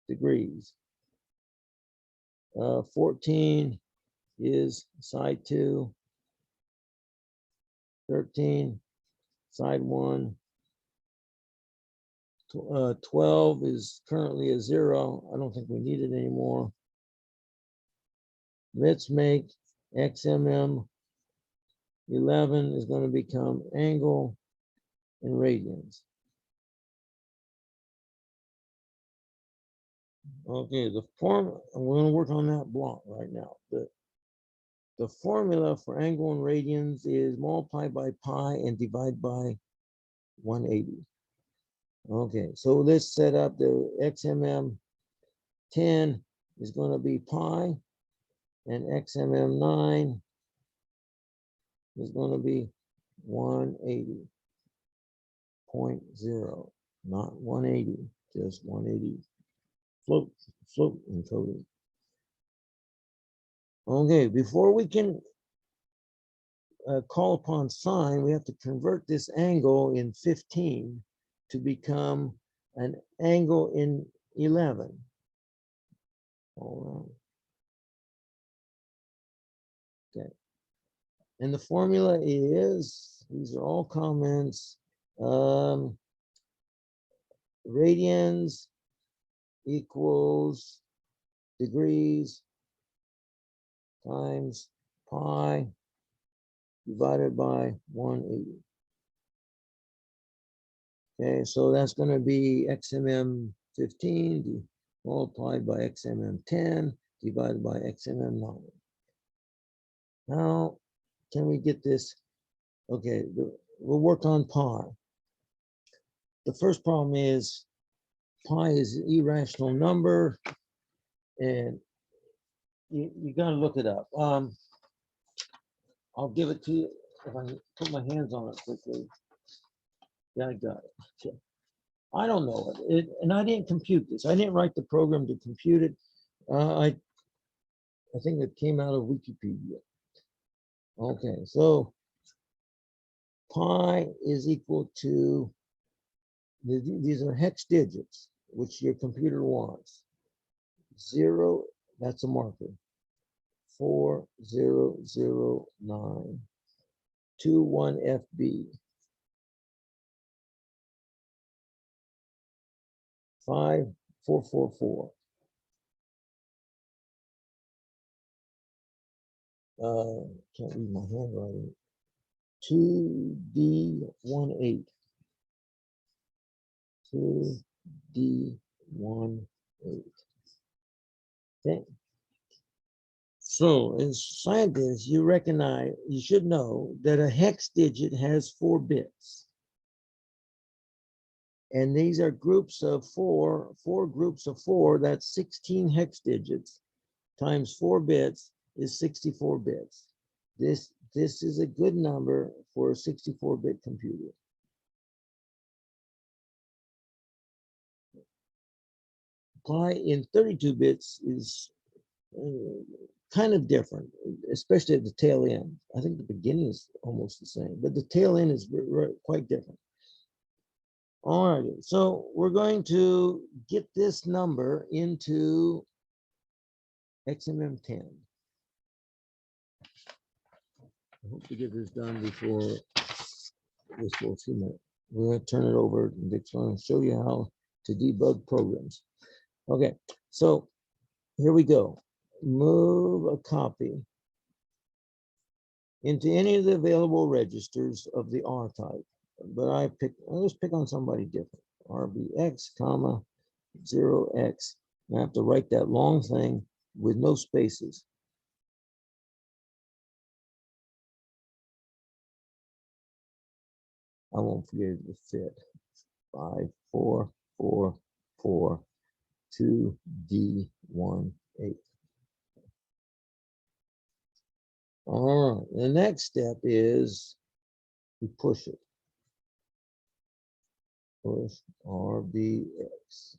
S1: degrees. 14 is side 2. 13 side 1. 12 is currently a 0. I don't think we need it anymore. Let's make XMM 11 is going to become angle in radians. Okay, the form, we're going to work on that block right now. The formula for angle in radians is multiply by pi and divide by 180. Okay, so let's set up the XMM 10 is going to be pi, and XMM 9 is going to be 180.0, not 180, just 180. Float encoding. Okay, before we can call upon sine, we have to convert this angle in 15 to become an angle in 11. Hold on. Okay. And the formula is, these are all comments, radians equals degrees times pi divided by 180. Okay, so that's going to be XMM 15 multiplied by XMM 10 divided by XMM 9. Now, can we get this? Okay, we'll work on pi. The first problem is pi is an irrational number, and you got to look it up. I'll give it to you if I can put my hands on it quickly. Yeah, I got it. Okay. I don't know it, and I didn't compute this. I didn't write the program to compute it. I think it came out of Wikipedia. Okay, so pi is equal to, these are hex digits, which your computer wants. 0, that's a marker. 4009 21 FB 5444. Can't read my handwriting. 2D18. 2D18. Okay. So as scientists, you recognize, you should know that a hex digit has 4 bits. And these are groups of 4 groups of 4, that's 16 hex digits times 4 bits is 64 bits. This is a good number for a 64-bit computer. Pi in 32 bits is kind of different, especially at the tail end. I think the beginning is almost the same, but the tail end is quite different. All right, so we're going to get this number into XMM10. I hope to get this done before this will 2 minutes. We're going to turn it over and Dick's going to show you how to debug programs. Okay, so here we go. Move a copy into any of the available registers of the R type. But let's pick on somebody different. RBX, comma, 0x. I have to write that long thing with no spaces. I won't forget it to fit. 5, 4, 4, 4, 2, D, 1, 8. All right, the next step is we push it. Push RBX.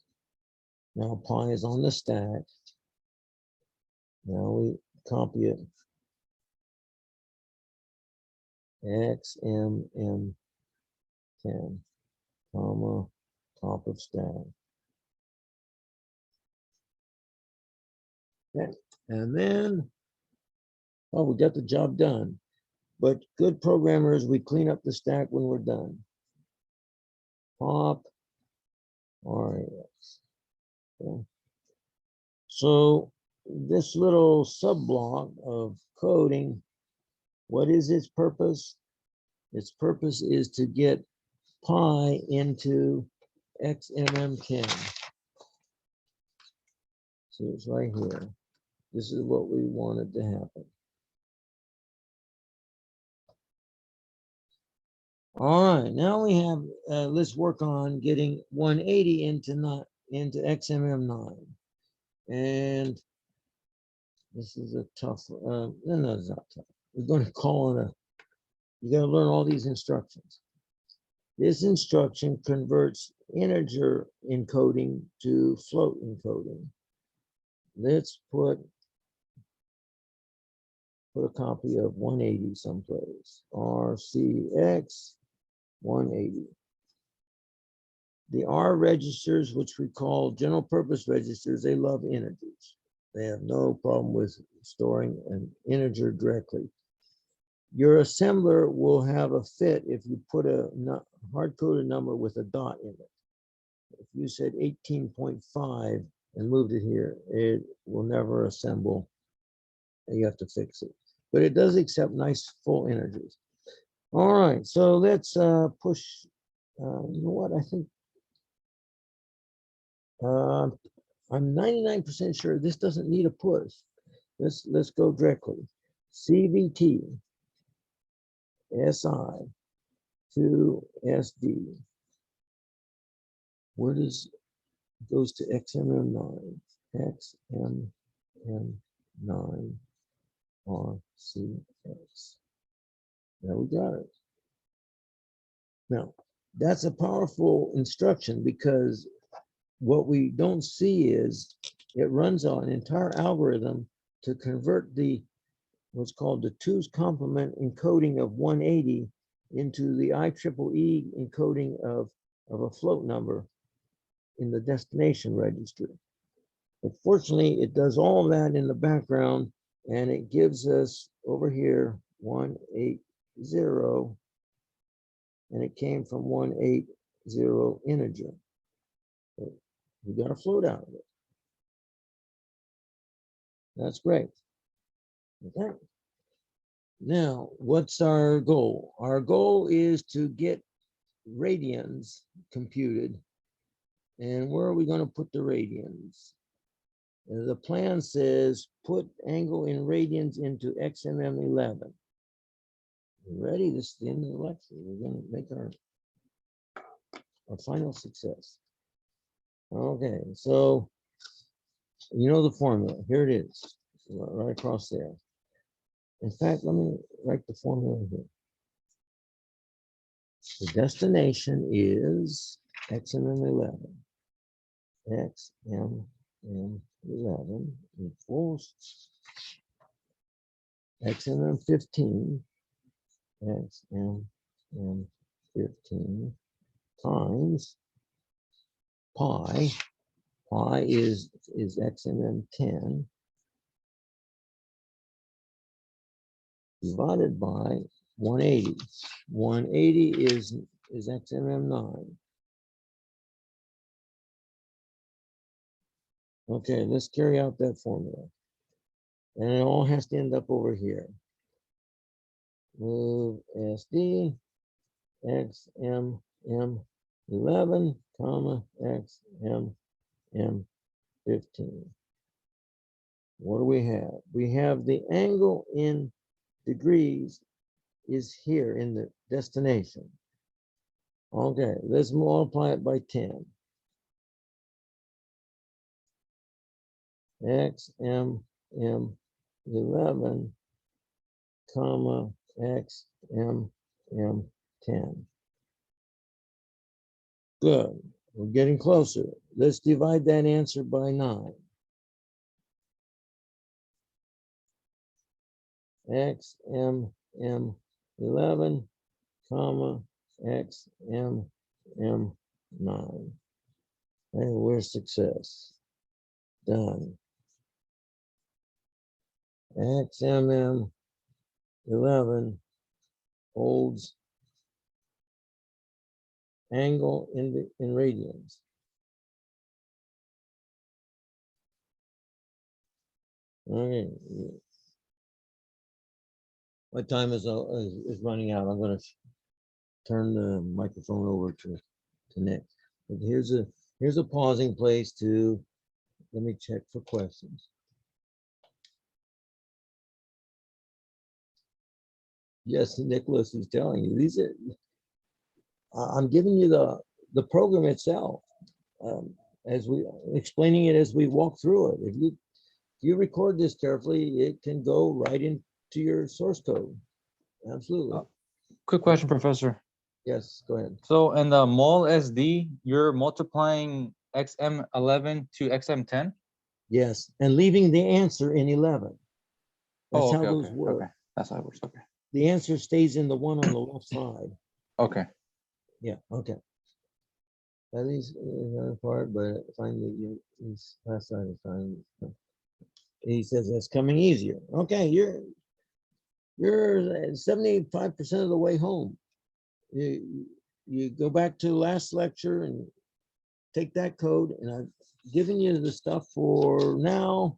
S1: Now pi is on the stack. Now we copy it. XMM10, comma, top of stack. Okay, and then, oh, we got the job done. But good programmers, we clean up the stack when we're done. Pop, RAX. Okay. So this little subblock of coding, what is its purpose? Its purpose is to get pi into XMM10. So it's right here. This is what we wanted to happen. All right, now we have, let's work on getting 180 into XMM9. And this is a tough, no, it's not tough. We're going to call it you got to learn all these instructions. This instruction converts integer encoding to float encoding. Let's put a copy of 180 someplace. RCX 180. The R registers, which we call general purpose registers, they love integers. They have no problem with storing an integer directly. your assembler will have a fit if you put a hard-coded number with a dot in it. If you said 18.5 and moved it here, it will never assemble. And you have to fix it. But it does accept nice full integers. All right, so let's push. You know what? I think I'm 99% sure this doesn't need a push. Let's go directly. CVT SI to SD. Where does goes to XMM9? XMM9 RCX. There we got it. Now, that's a powerful instruction because what we don't see is it runs on an entire algorithm to convert the what's called the 2's complement encoding of 180 into the IEEE encoding of a float number in the destination registry. But fortunately, it does all that in the background, and it gives us over here 180, and it came from 180 integer. So we got a float out of it. That's great. Okay. Now, what's our goal? Our goal is to get radians computed. And where are we going to put the radians? The plan says put angle in radians into XMM11. Ready? This is the end of the lecture. We're going to make our final success. Okay, so you know the formula. Here it is, right across there. In fact, let me write the formula here. The destination is XMM11. XMM11 equals XMM15. XMM15 times pi. Pi is XMM10 divided by 180. 180 is XMM9. Okay, let's carry out that formula. And it all has to end up over here. Move SD, XMM11, comma, XMM15. What do we have? We have the angle in degrees is here in the destination. Okay, let's multiply it by 10. XMM11, comma, XMM10. Good, we're getting closer. Let's divide that answer by 9. XMM11, comma, XMM9. And we're success. Done. XMM11 holds angle in radians. Okay. My time is running out. I'm going to turn the microphone over to Nick. But here's a pausing place to let me check for questions. Yes, Nicholas is telling you these are. I'm giving you the program itself as we explaining it as we walk through it. If you record this carefully, it can go right into your source code. Absolutely.
S5: Quick question, Professor.
S1: Yes, go ahead.
S5: So in the mol SD, you're multiplying XM11 to XM10?
S1: Yes, and leaving the answer in 11. That's
S5: Oh,
S1: how
S5: okay,
S1: those
S5: okay,
S1: work.
S5: okay. That's how it works. Okay.
S1: The answer stays in the one on the left side.
S5: Okay.
S1: Yeah, okay. That is another part, but finally, his last side is fine. He says it's coming easier. Okay, you're 75% of the way home. You go back to last lecture and take that code, and I've given you the stuff for now.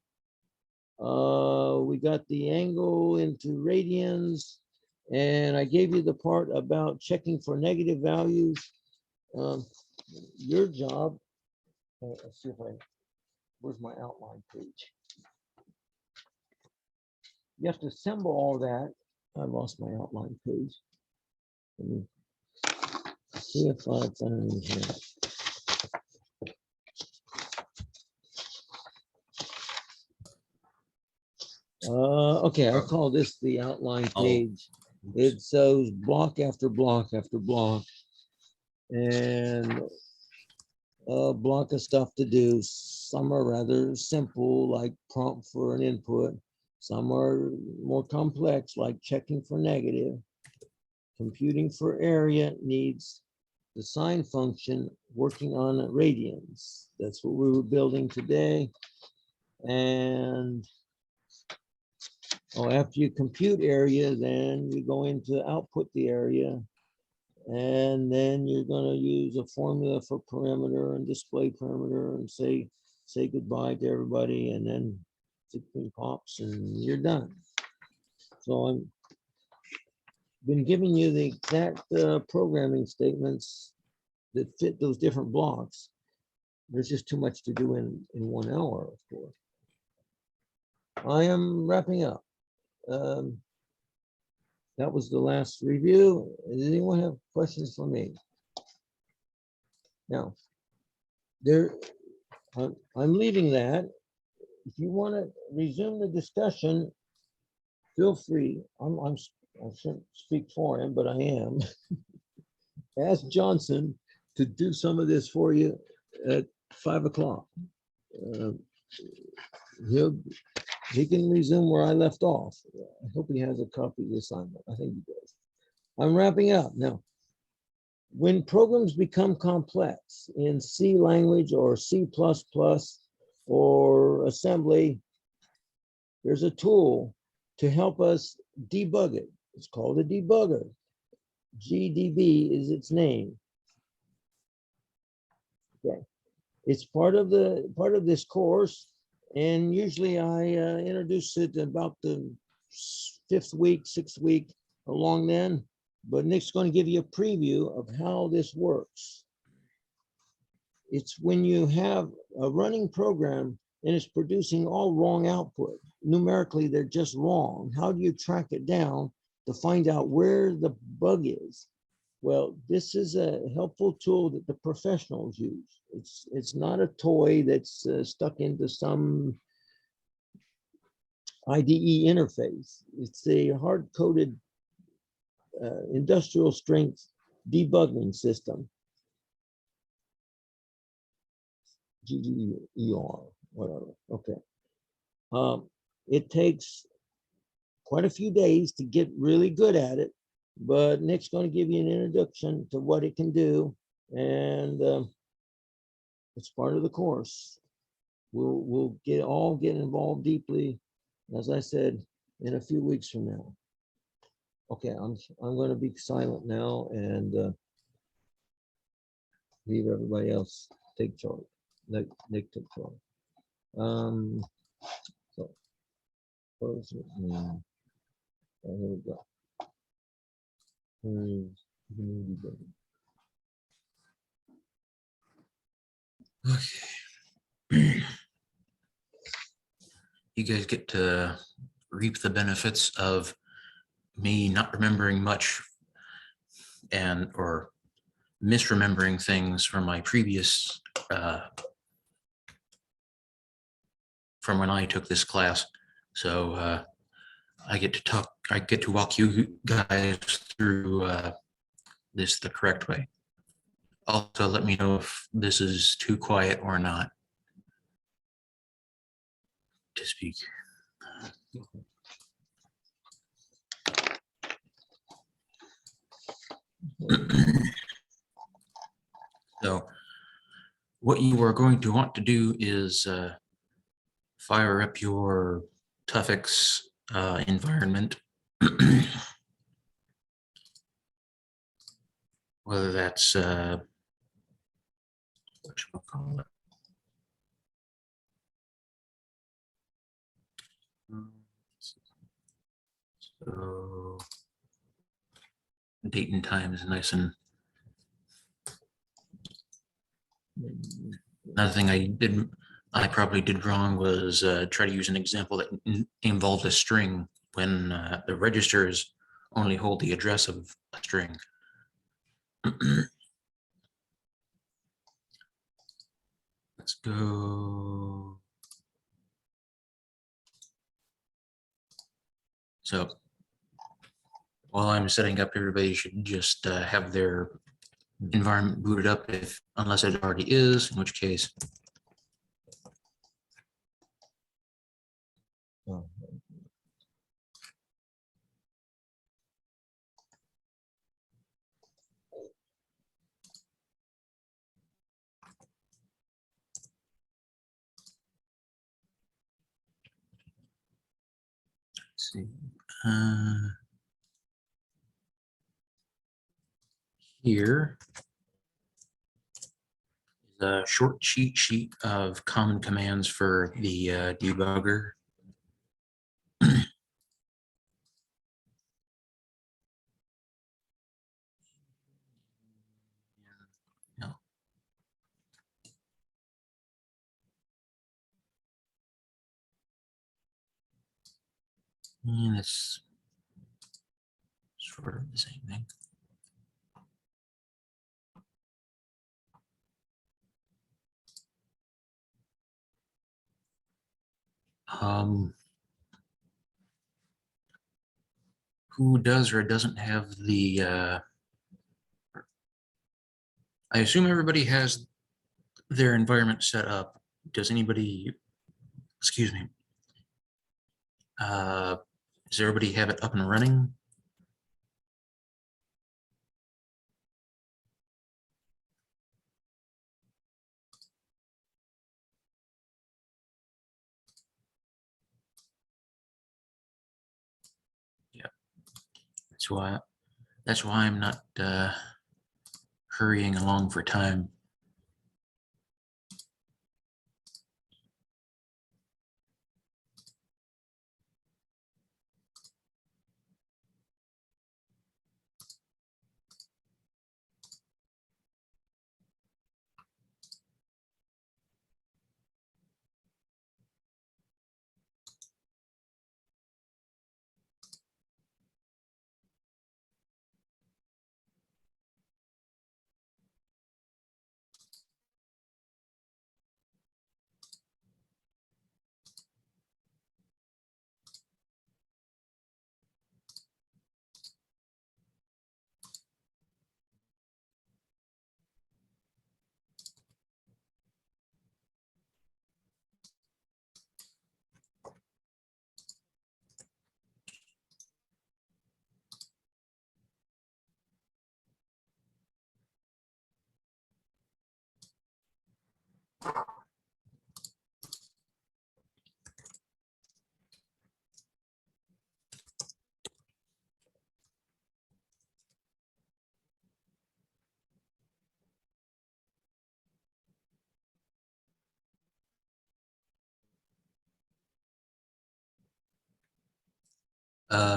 S1: We got the angle into radians, and I gave you the part about checking for negative values. Your job, let's see if where's my outline page? You have to assemble all that. I lost my outline page. Let me see if I found it here. Okay, I call this the outline
S3: Oh.
S1: page. It shows block after block after block. And a block of stuff to do. Some are rather simple, like prompt for an input. Some are more complex, like checking for negative. Computing for area needs the sine function working on radians. That's what we were building today. And after you compute area, then we go into output the area. And then you're gonna use a formula for perimeter and display perimeter and say goodbye to everybody, and then 16 pops and you're done. So I'm been giving you the exact programming statements that fit those different blocks. There's just too much to do in 1 hour, of course. I am wrapping up. That was the last review. Does anyone have questions for me? Now, I'm leaving that. If you want to resume the discussion, feel free. I shouldn't speak for him, but I am. Ask Johnson to do some of this for you at 5 o'clock. He can resume where I left off. I hope he has a copy of the assignment. I think he does. I'm wrapping up now. When programs become complex in C language or C++ or assembly, there's a tool to help us debug it. It's called a debugger. GDB is its name. Okay. It's part of this course. And usually I introduce it about the 5th week, 6th week along then, but Nick's going to give you a preview of how this works. It's when you have a running program and it's producing all wrong output. Numerically, they're just wrong. How do you track it down to find out where the bug is? Well, this is a helpful tool that the professionals use. It's not a toy that's stuck into some IDE interface. It's a hard-coded industrial strength debugging system. GDER, whatever. Okay. It takes quite a few days to get really good at it, but Nick's going to give you an introduction to what it can do, and it's part of the course. We'll get involved deeply, as I said, in a few weeks from now. Okay, I'm going to be silent now and leave everybody else take charge. Nick took charge. So close it. Here we go.
S3: Okay. You guys get to reap the benefits of me not remembering much or misremembering things from my previous from when I took this class. So I get to walk you guys through this the correct way. Also, let me know if this is too quiet or not to speak. So what you are going to want to do is fire up your ToughX environment Whether that's whatchamacallit. So date and time is nice. And another thing I probably did wrong was try to use an example that involved a string when the registers only hold the address of a string. Let's go. So while I'm setting up, everybody should just have their environment booted up, if unless it already is, in which case
S1: Oh,
S3: let's see. Uh, Here is a short cheat sheet of common commands for the debugger. No. And it's sort of the same thing. Who does or doesn't have the I assume everybody has their environment set up. Does anybody, excuse me, does everybody have it up and running? Yeah, that's why I'm not hurrying along for time.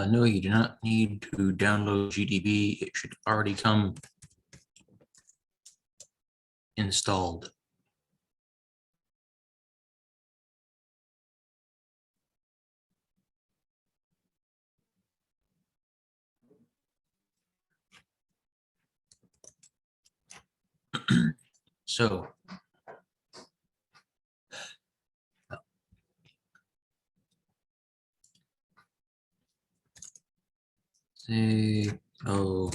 S3: No, you do not need to download GDB. It should already come installed. So say, oh,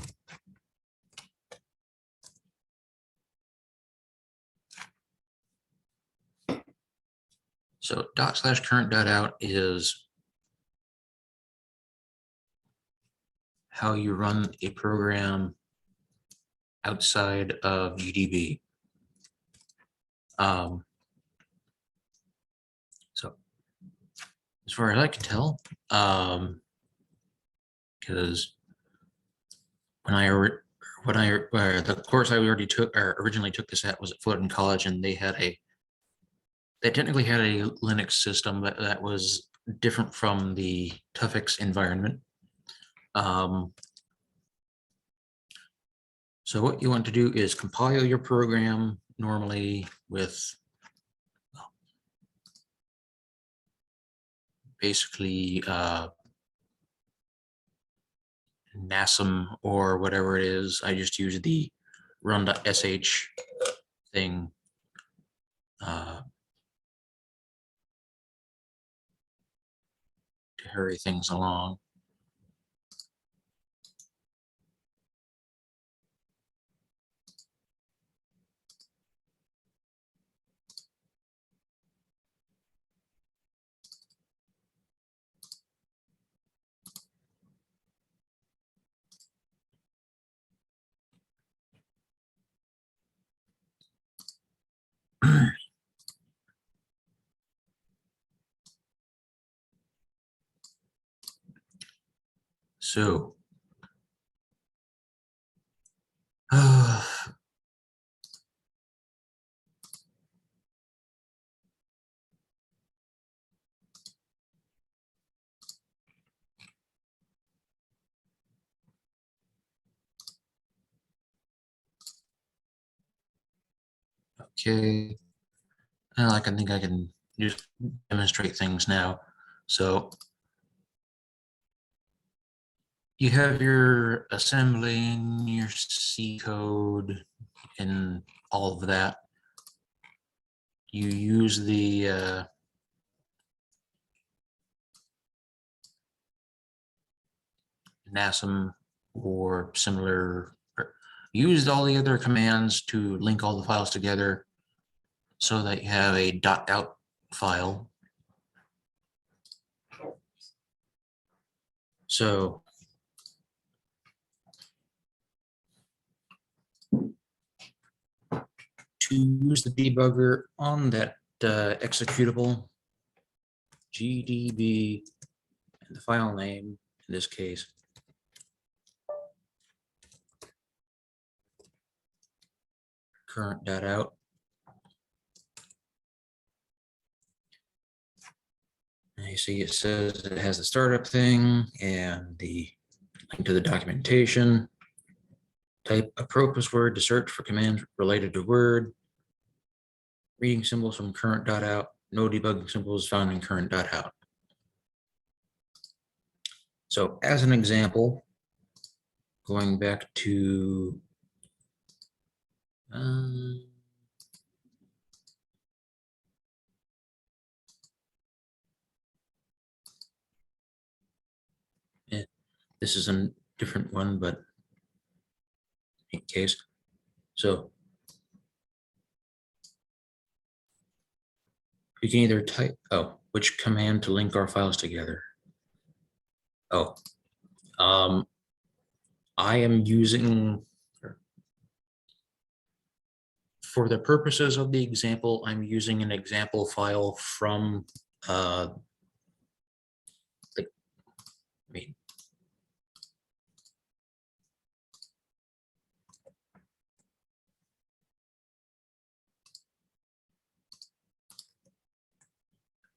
S3: so /current.out is how you run a program outside of GDB. So as far as I can tell, because the course I already took or originally took this at was at Fullerton College, and they technically had a Linux system that was different from the Tufix environment. So what you want to do is compile your program normally with basically NASM or whatever it is. I just use the run.sh thing. To hurry things along. So, okay, well, I think I can just demonstrate things now. So you have your assembling, your C code, and all of that. You use the NASM or similar, or used all the other commands to link all the files together so that you have a .out file. So to use the debugger on that executable, GDB, and the file name in this case, current.out. And you see it says it has the startup thing and the link to the documentation. Type appropriate word to search for commands related to Word. Reading symbols from current.out. No debugging symbols found in current.out. So as an example, going back to this is a different one, but in case. So you can either type, which command to link our files together. I am using, for the purposes of the example, I'm using an example file from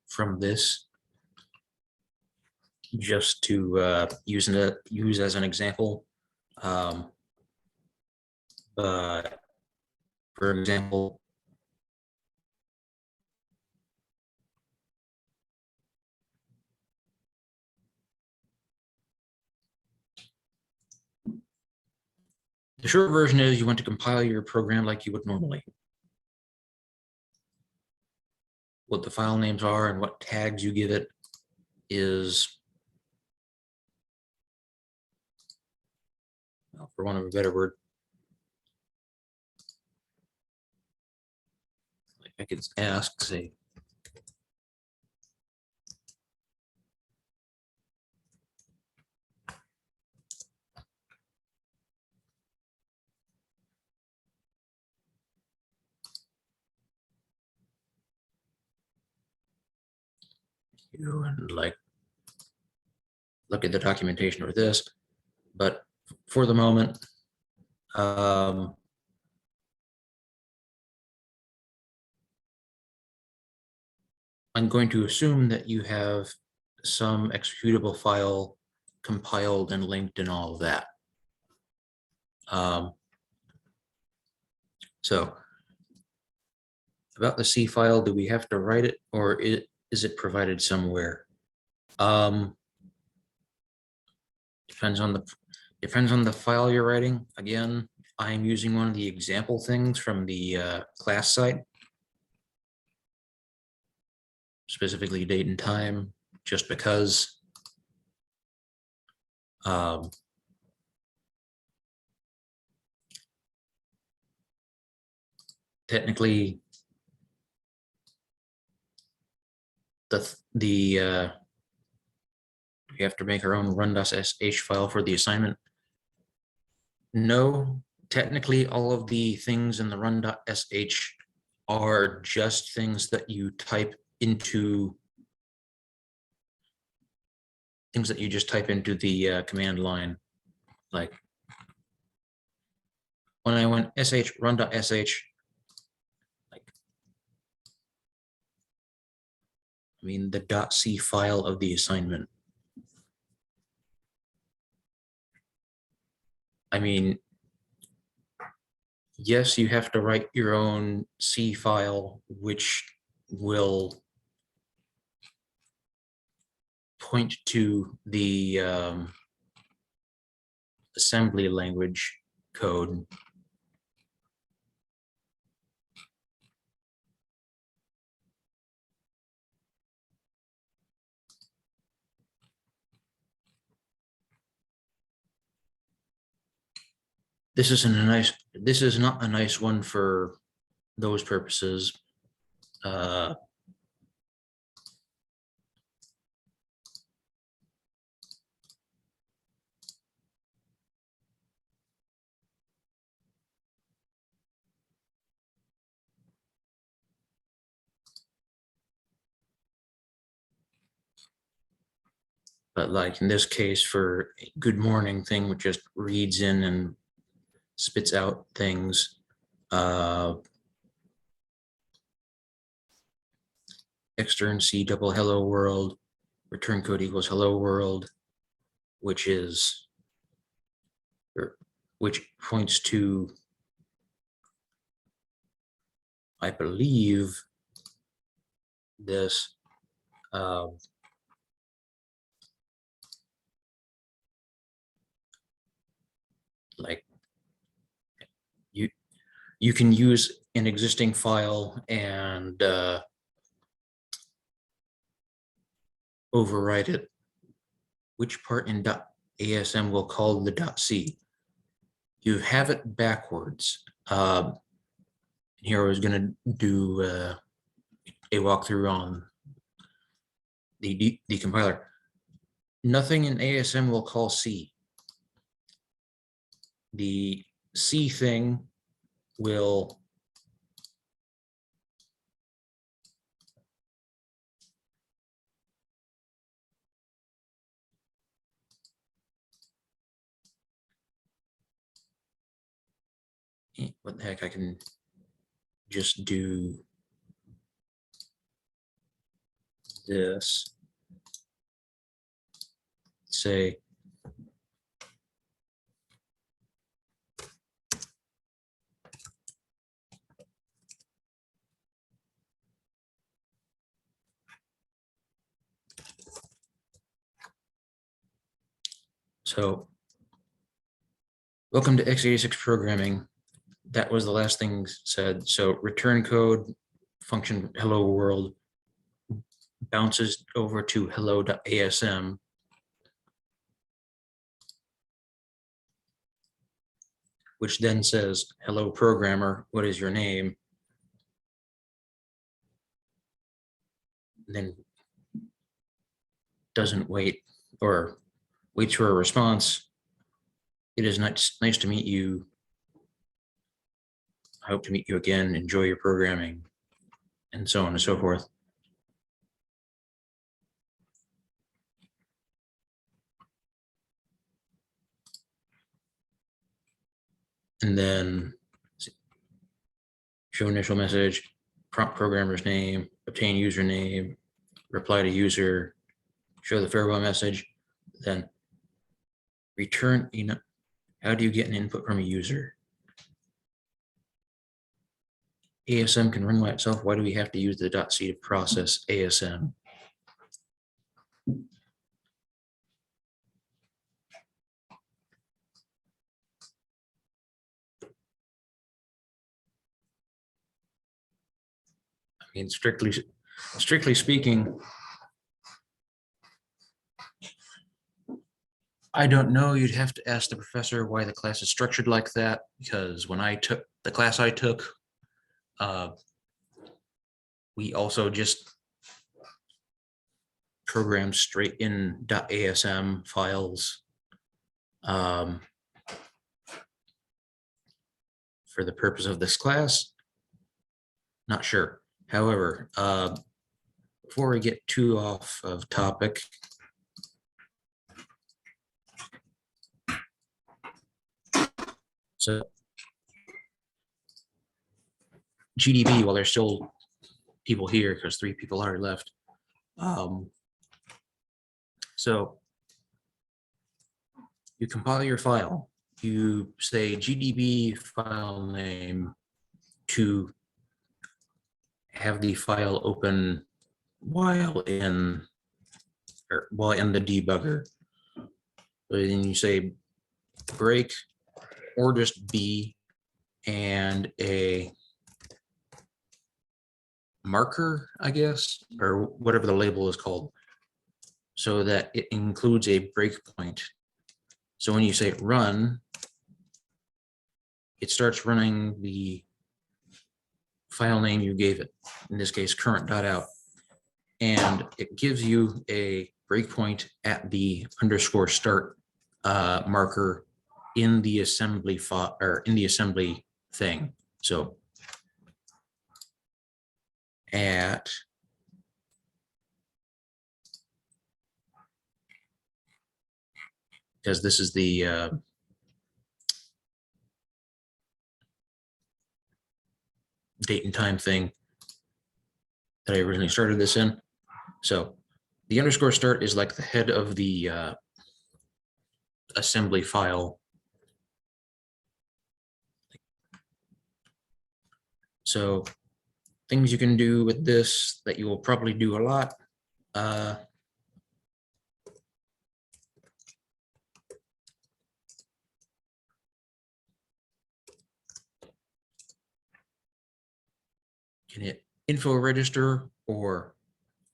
S3: from this, just to use as an example. But for example, the short version is you want to compile your program like you would normally. What the file names are and what tags you give it is, well, for want of a better word, like I could ask, say, you and like look at the documentation for this, but for the moment, I'm going to assume that you have some executable file compiled and linked and all of that. So about the C file, do we have to write it, or is it provided somewhere? Depends on the file you're writing. Again, I'm using one of the example things from the class site, specifically date and time, just because. Technically, we have to make our own run.sh file for the assignment. No, technically, all of the things in the run.sh are just things that you type into, things that you just type into the command line. Like when I went sh run.sh, I mean, the .c file of the assignment. I mean, yes, you have to write your own C file, which will point to the assembly language code. This is not a nice one for those purposes. But like in this case, for a good morning thing, which just reads in and spits out things. Extern C double hello world, return code equals hello world, which points to, I believe, this like you can use an existing file and overwrite it. Which part in .asm will call the .c? You have it backwards. Here I was going to do a walkthrough on the compiler. Nothing in ASM will call C. The C thing will what the heck, I can just do this. Say so welcome to x86 programming. That was the last thing said. So return code function hello world bounces over to hello.asm. Which then says, hello programmer, what is your name? And then doesn't wait or waits for a response. It is nice to meet you. I hope to meet you again. Enjoy your programming, and so on and so forth. And then show initial message, prompt programmer's name, obtain username, reply to user, show the farewell message, then return, how do you get an input from a user? ASM can run by itself. Why do we have to use the .c to process ASM? I mean, strictly speaking, I don't know. You'd have to ask the professor why the class is structured like that, because when I took the class I took, we also just programmed straight in .asm files for the purpose of this class. Not sure. However, before we get too off of topic, so GDB, while there's still people here, because 3 people already left. So you compile your file, you say GDB file name to have the file open while in the debugger. But then you say break or just B and a marker, I guess, or whatever the label is called, so that it includes a breakpoint. So when you say run, it starts running the file name you gave it, in this case current.out, and it gives you a breakpoint at the _start marker in the assembly file or in the assembly thing. So at because this is the date and time thing that I originally started this in. So the _start is like the head of the assembly file. So things you can do with this that you will probably do a lot. Can hit info register or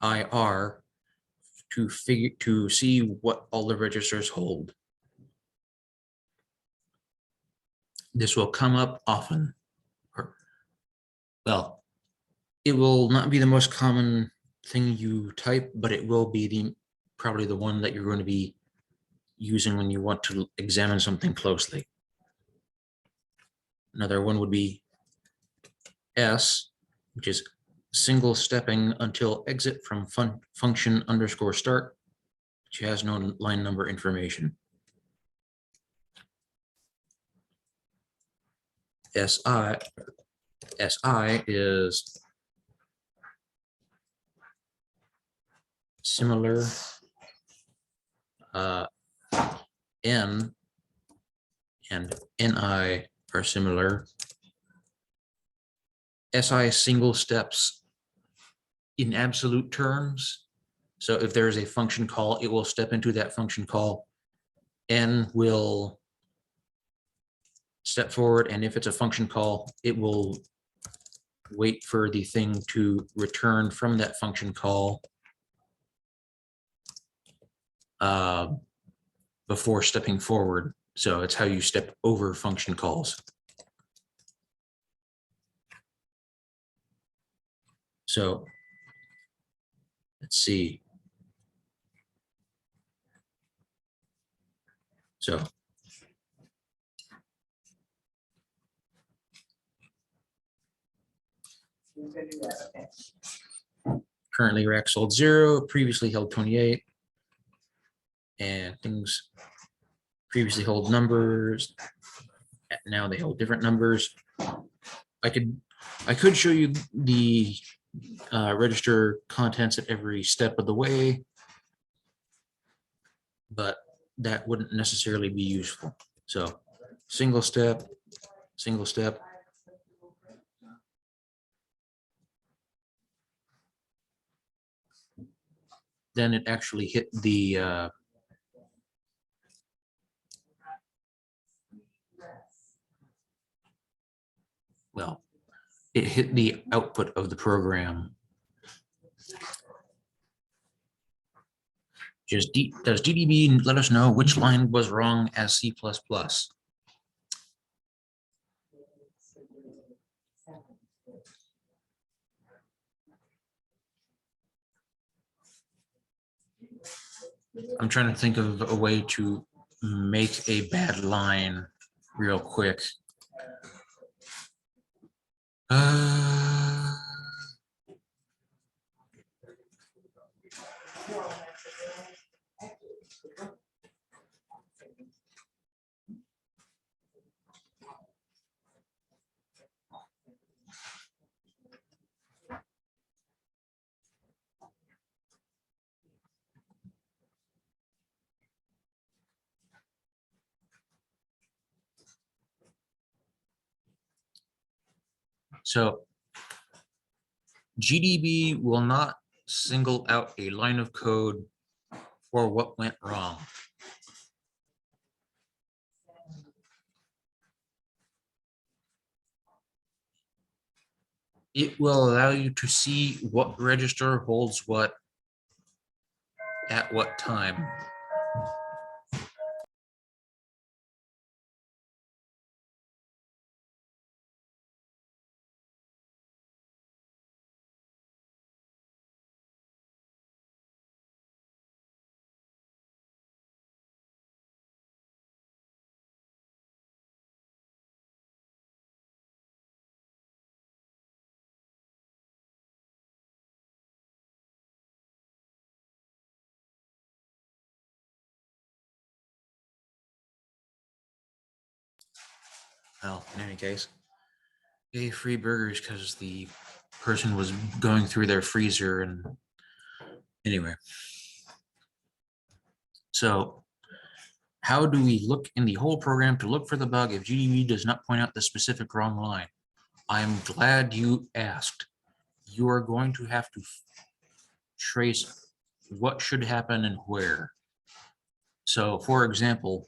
S3: IR to see what all the registers hold. This will come up often. Well, it will not be the most common thing you type, but it will be probably the one that you're going to be using when you want to examine something closely. Another one would be S, which is single stepping until exit from function _start, which has no line number information. SI is similar. N and NI are similar. SI single steps in absolute terms. So if there is a function call, it will step into that function call. N will step forward, and if it's a function call, it will wait for the thing to return from that function call before stepping forward. So it's how you step over function calls. So let's see. So currently rack sold 0, previously held 28, and things previously hold numbers. Now they hold different numbers. I could show you the register contents at every step of the way, but that wouldn't necessarily be useful. So single step, single step. Then it actually hit the well, it hit the output of the program. Just does GDB let us know which line was wrong as C++? I'm trying to think of a way to make a bad line real quick. So GDB will not single out a line of code for what went wrong. It will allow you to see what register holds what at what time. Well, in any case, free burgers because the person was going through their freezer and anyway. So how do we look in the whole program to look for the bug if GDB does not point out the specific wrong line? I'm glad you asked. You are going to have to trace what should happen and where. So for example,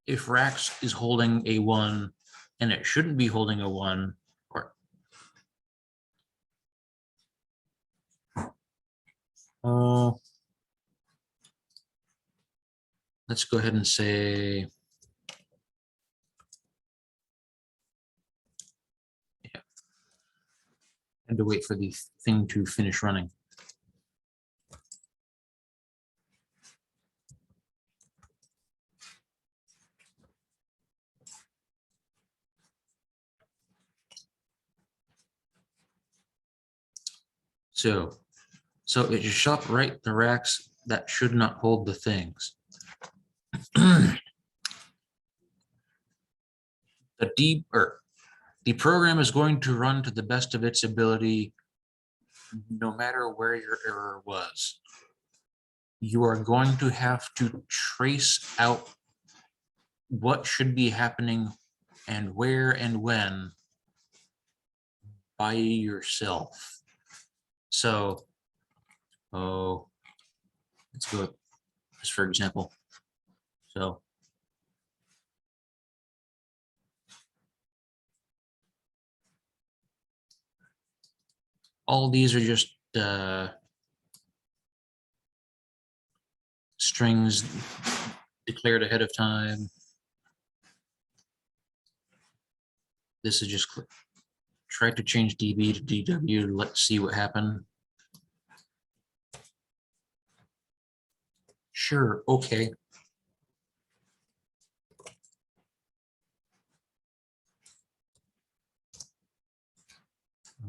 S3: if Rax is holding a 1 and it shouldn't be holding a 1, or let's go ahead and say, yeah, and to wait for the thing to finish running. So it just shot right the racks that should not hold the things. The program is going to run to the best of its ability, no matter where your error was. You are going to have to trace out what should be happening and where and when by yourself. So, let's go just for example. So all these are just strings declared ahead of time. This is just try to change DB to DW. Let's see what happened. Sure, okay.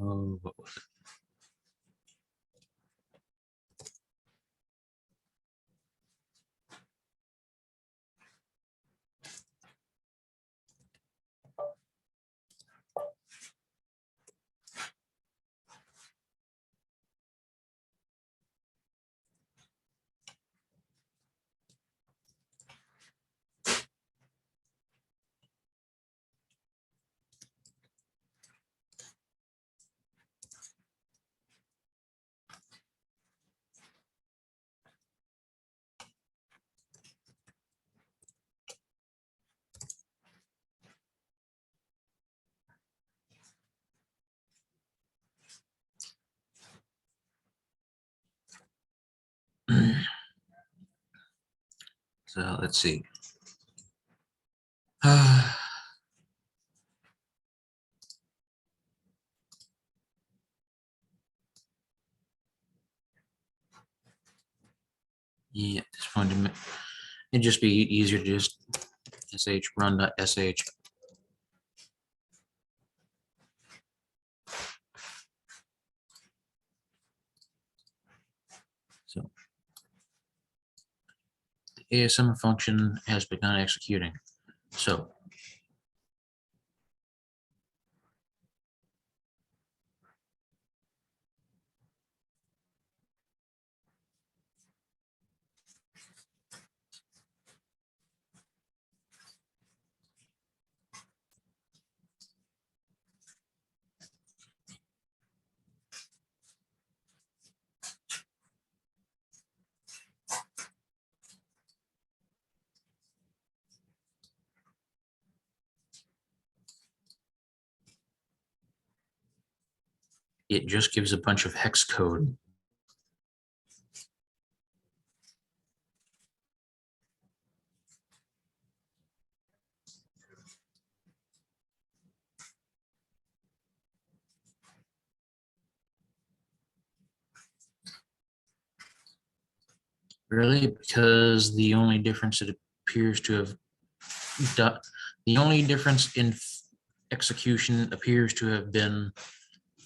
S3: Oh, what was it? So let's see. Yeah, just wanted to, it'd just be easier to just sh run.sh. So the ASM function has begun executing. So it just gives a bunch of hex code. Really, because the only difference it appears to have done, the only difference in execution appears to have been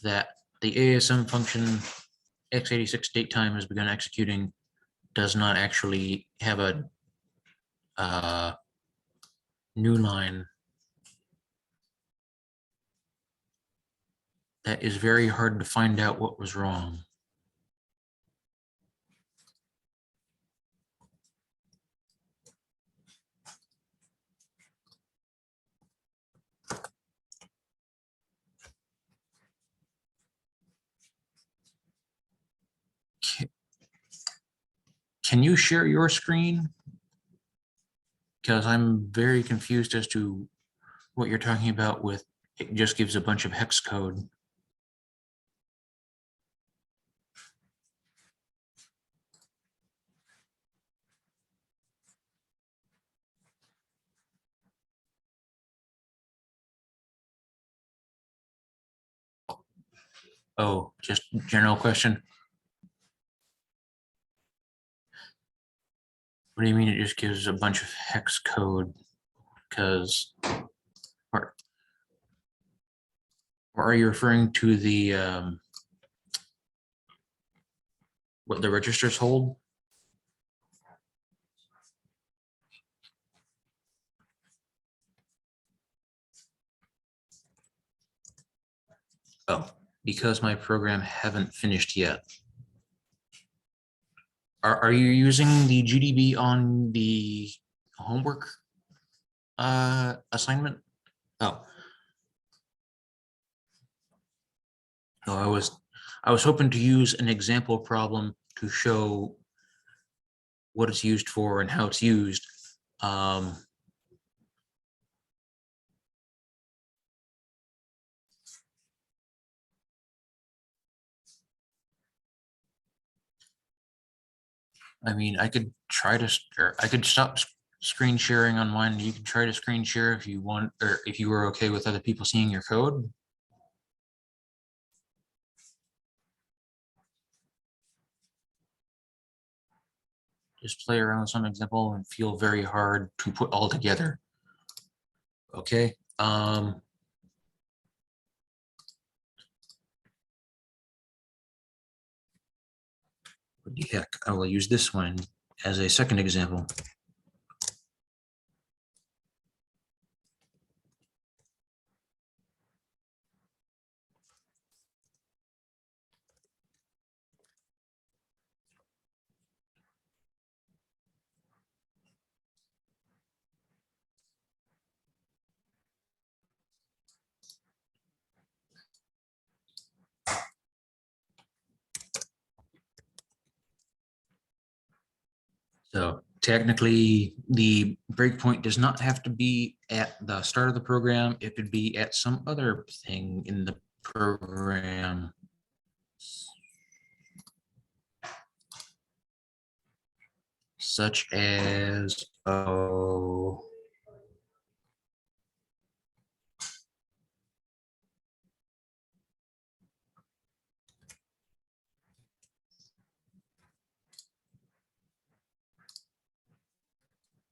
S3: that the ASM function x86 date time has begun executing does not actually have a new line. That is very hard to find out what was wrong. Can you share your screen? Because I'm very confused as to what you're talking about with it just gives a bunch of hex code. Oh, just general question. What do you mean it just gives a bunch of hex code? Because, or are you referring to the what the registers hold? Oh, because my program haven't finished yet. Are you using the GDB on the homework assignment? Oh. No, I was hoping to use an example problem to show what it's used for and how it's used. I mean, I could try to, or I could stop screen sharing on mine. You could try to screen share if you want, or if you were okay with other people seeing your code. Just play around with some example and feel very hard to put all together. Okay. What the heck? I will use this one as a second example. So technically, the breakpoint does not have to be at the start of the program. It could be at some other thing in the program. such as, oh,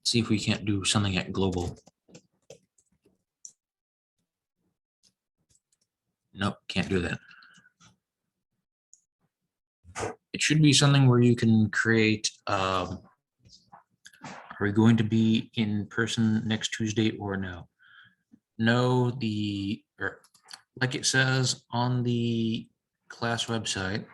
S3: see if we can't do something at global. Nope, can't do that. It should be something where you can create, are we going to be in person next Tuesday or no? No, or like it says on the class website,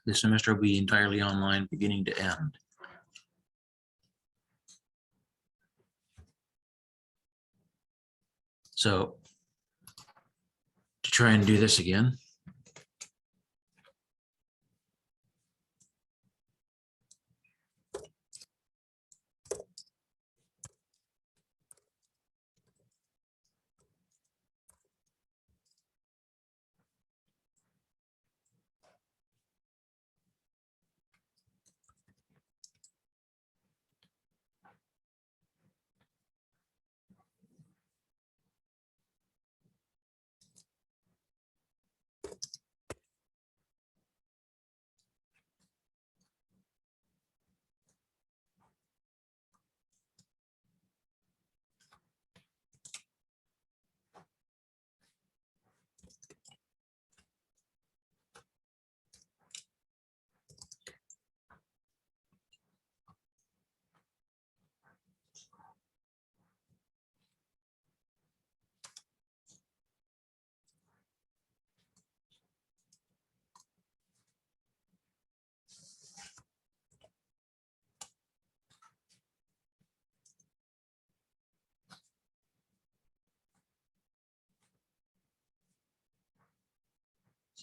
S3: this semester will be entirely online beginning to end. So to try and do this again,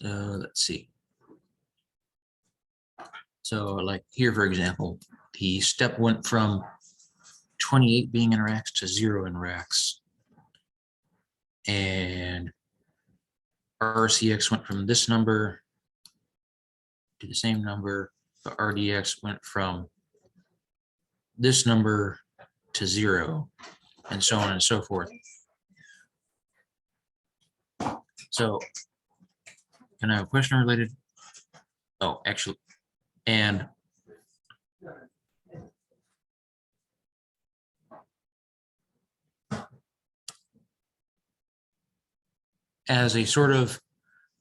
S3: so let's see. So like here, for example, the step went from 28 being in racks to 0 in racks. And RCX went from this number to the same number, but RDX went from this number to 0, and so on and so forth. So can I have a question related? Oh, actually, and as a sort of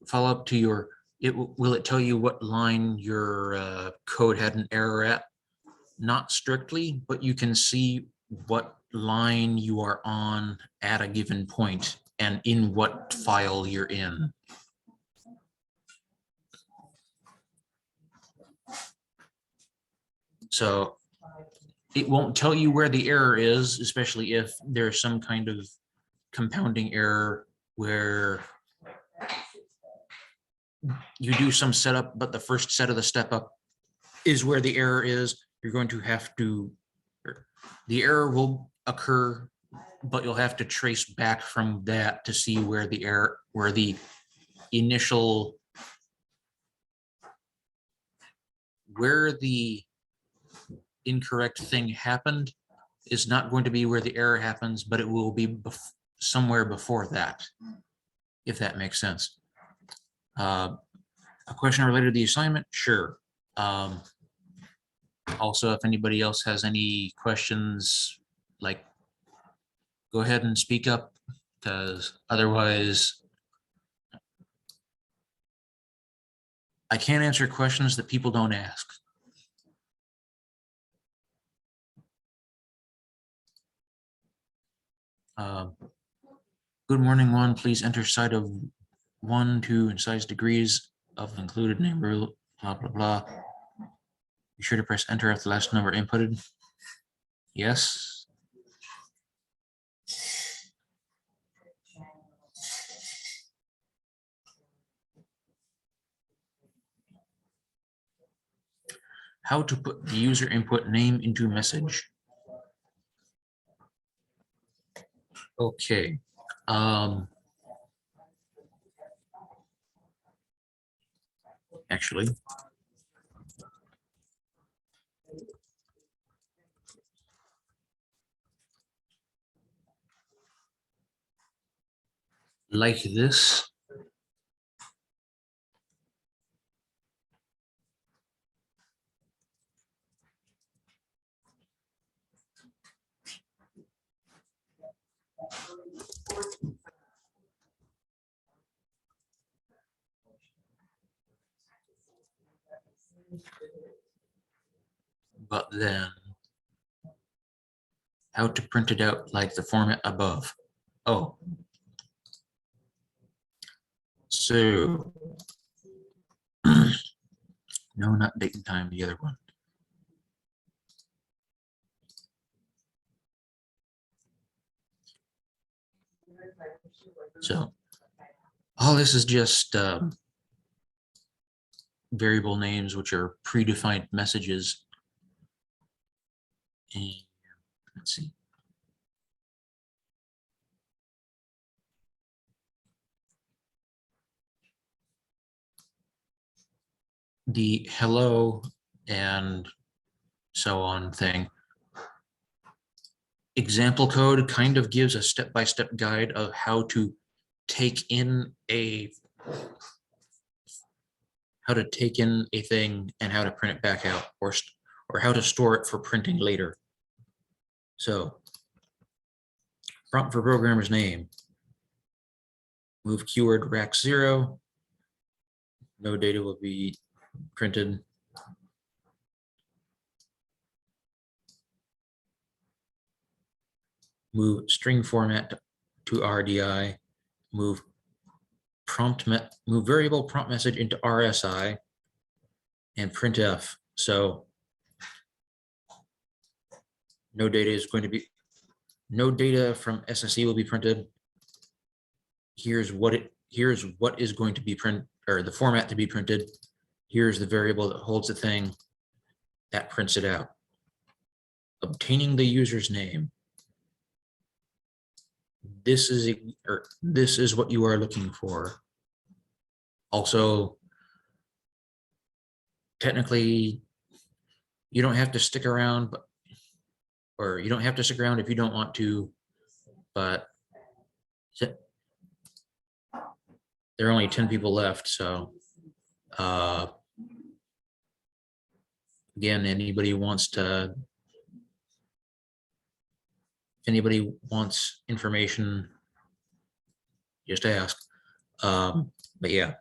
S3: follow-up to your, will it tell you what line your code had an error at? Not strictly, but you can see what line you are on at a given point and in what file you're in. So it won't tell you where the error is, especially if there's some kind of compounding error where you do some setup, but the first set of the step up is where the error is. You're going to have to, the error will occur, but you'll have to trace back from that to see where the error, where the initial, where the incorrect thing happened is not going to be where the error happens, but it will be somewhere before that, if that makes sense. A question related to the assignment? Sure. Also, if anybody else has any questions, like, go ahead and speak up, because otherwise I can't answer questions that people don't ask. Good morning, one. Please enter side of 1, 2, and size degrees of included number, blah, blah, blah. Be sure to press enter if the last number inputted. Yes. how to put the user input name into message. Okay. Actually, like this. But then how to print it out like the format above. Oh. So no, not date and time, the other one. So all this is just variable names, which are predefined messages. And let's see. The hello and so on thing. Example code kind of gives a step-by-step guide of how to take in a thing and how to print it back out, or how to store it for printing later. So prompt for programmer's name. Move keyword rack 0. No data will be printed. Move string format to RDI. Move variable prompt message into RSI and printf. So no data from SSE will be printed. Here's what is going to be printed, or the format to be printed. Here's the variable that holds the thing that prints it out. Obtaining the user's name. This is what you are looking for. Also, technically, you don't have to stick around, or you don't have to stick around if you don't want to, but there are only 10 people left. So again, anybody wants information, just ask. But yeah,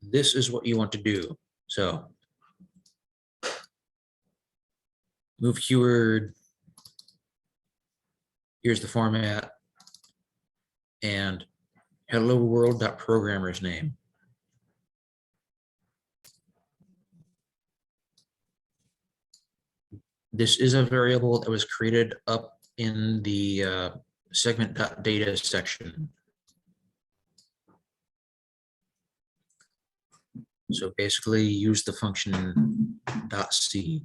S3: this is what you want to do. So move keyword. Here's the format, and hello world.programmer's name. This is a variable that was created up in the segment.data section. So basically use the function .c.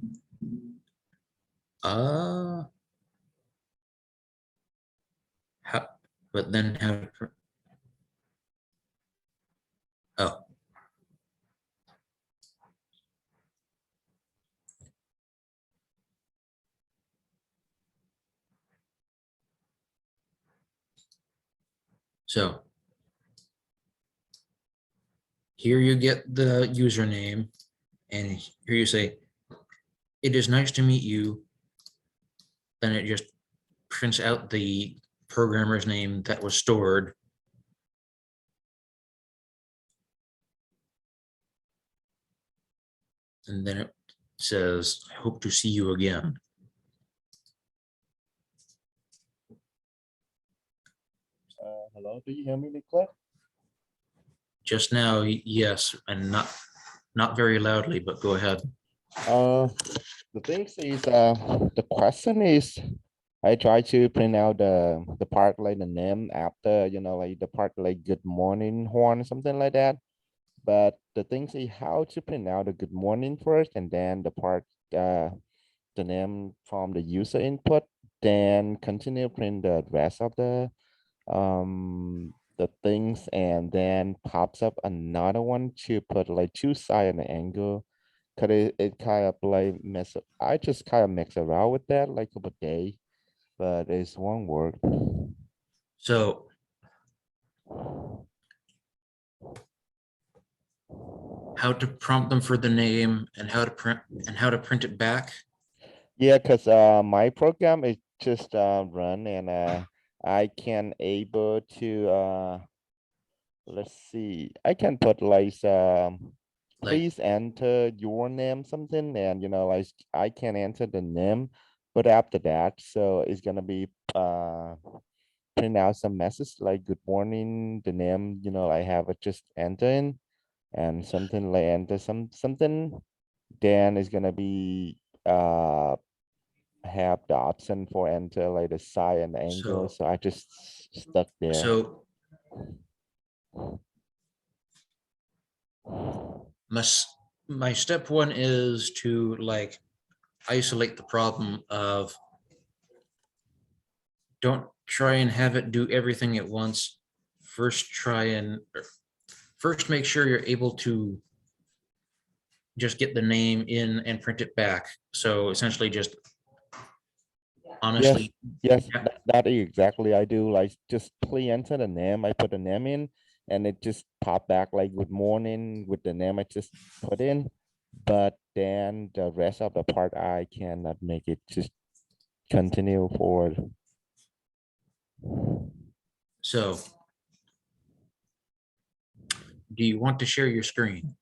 S3: But then how to, oh. So here you get the username, and here you say, "It is nice to meet you." Then it just prints out the programmer's name that was stored. And then it says, "I hope to see you again."
S6: Hello, do you hear me, Nicola?
S3: Just now, yes, and not very loudly, but go ahead.
S6: The thing is, the question is, I try to print out the part like the name after, like the part like good morning horn, something like that. But the thing is how to print out the good morning first, and then the part, the name from the user input, then continue print the rest of the things, and then pops up another one to put like two side and angle. Cause it kind of like I just kind of mix around with that like a day, but it won't work.
S3: So how to prompt them for the name and how to print it back.
S6: Yeah, cause my program is just run, and I can able to let's see, I can put like
S3: Like,
S6: please enter your name something, and like I can enter the name, but after that, so it's gonna be print out some message like good morning, the name, I have it just enter in, and something like enter something, then it's gonna be have the option for enter like the side and the angle,
S3: So-
S6: so I just stuck there.
S3: so my step one is to like isolate the problem of don't try and have it do everything at once. First make sure you're able to just get the name in and print it back. So essentially just honestly,
S6: Yes,
S3: yeah.
S6: that is exactly I do. Like just please enter the name. I put the name in, and it just pop back like good morning with the name I just put in. But then the rest of the part I cannot make it just continue forward.
S3: So do you want to share your screen?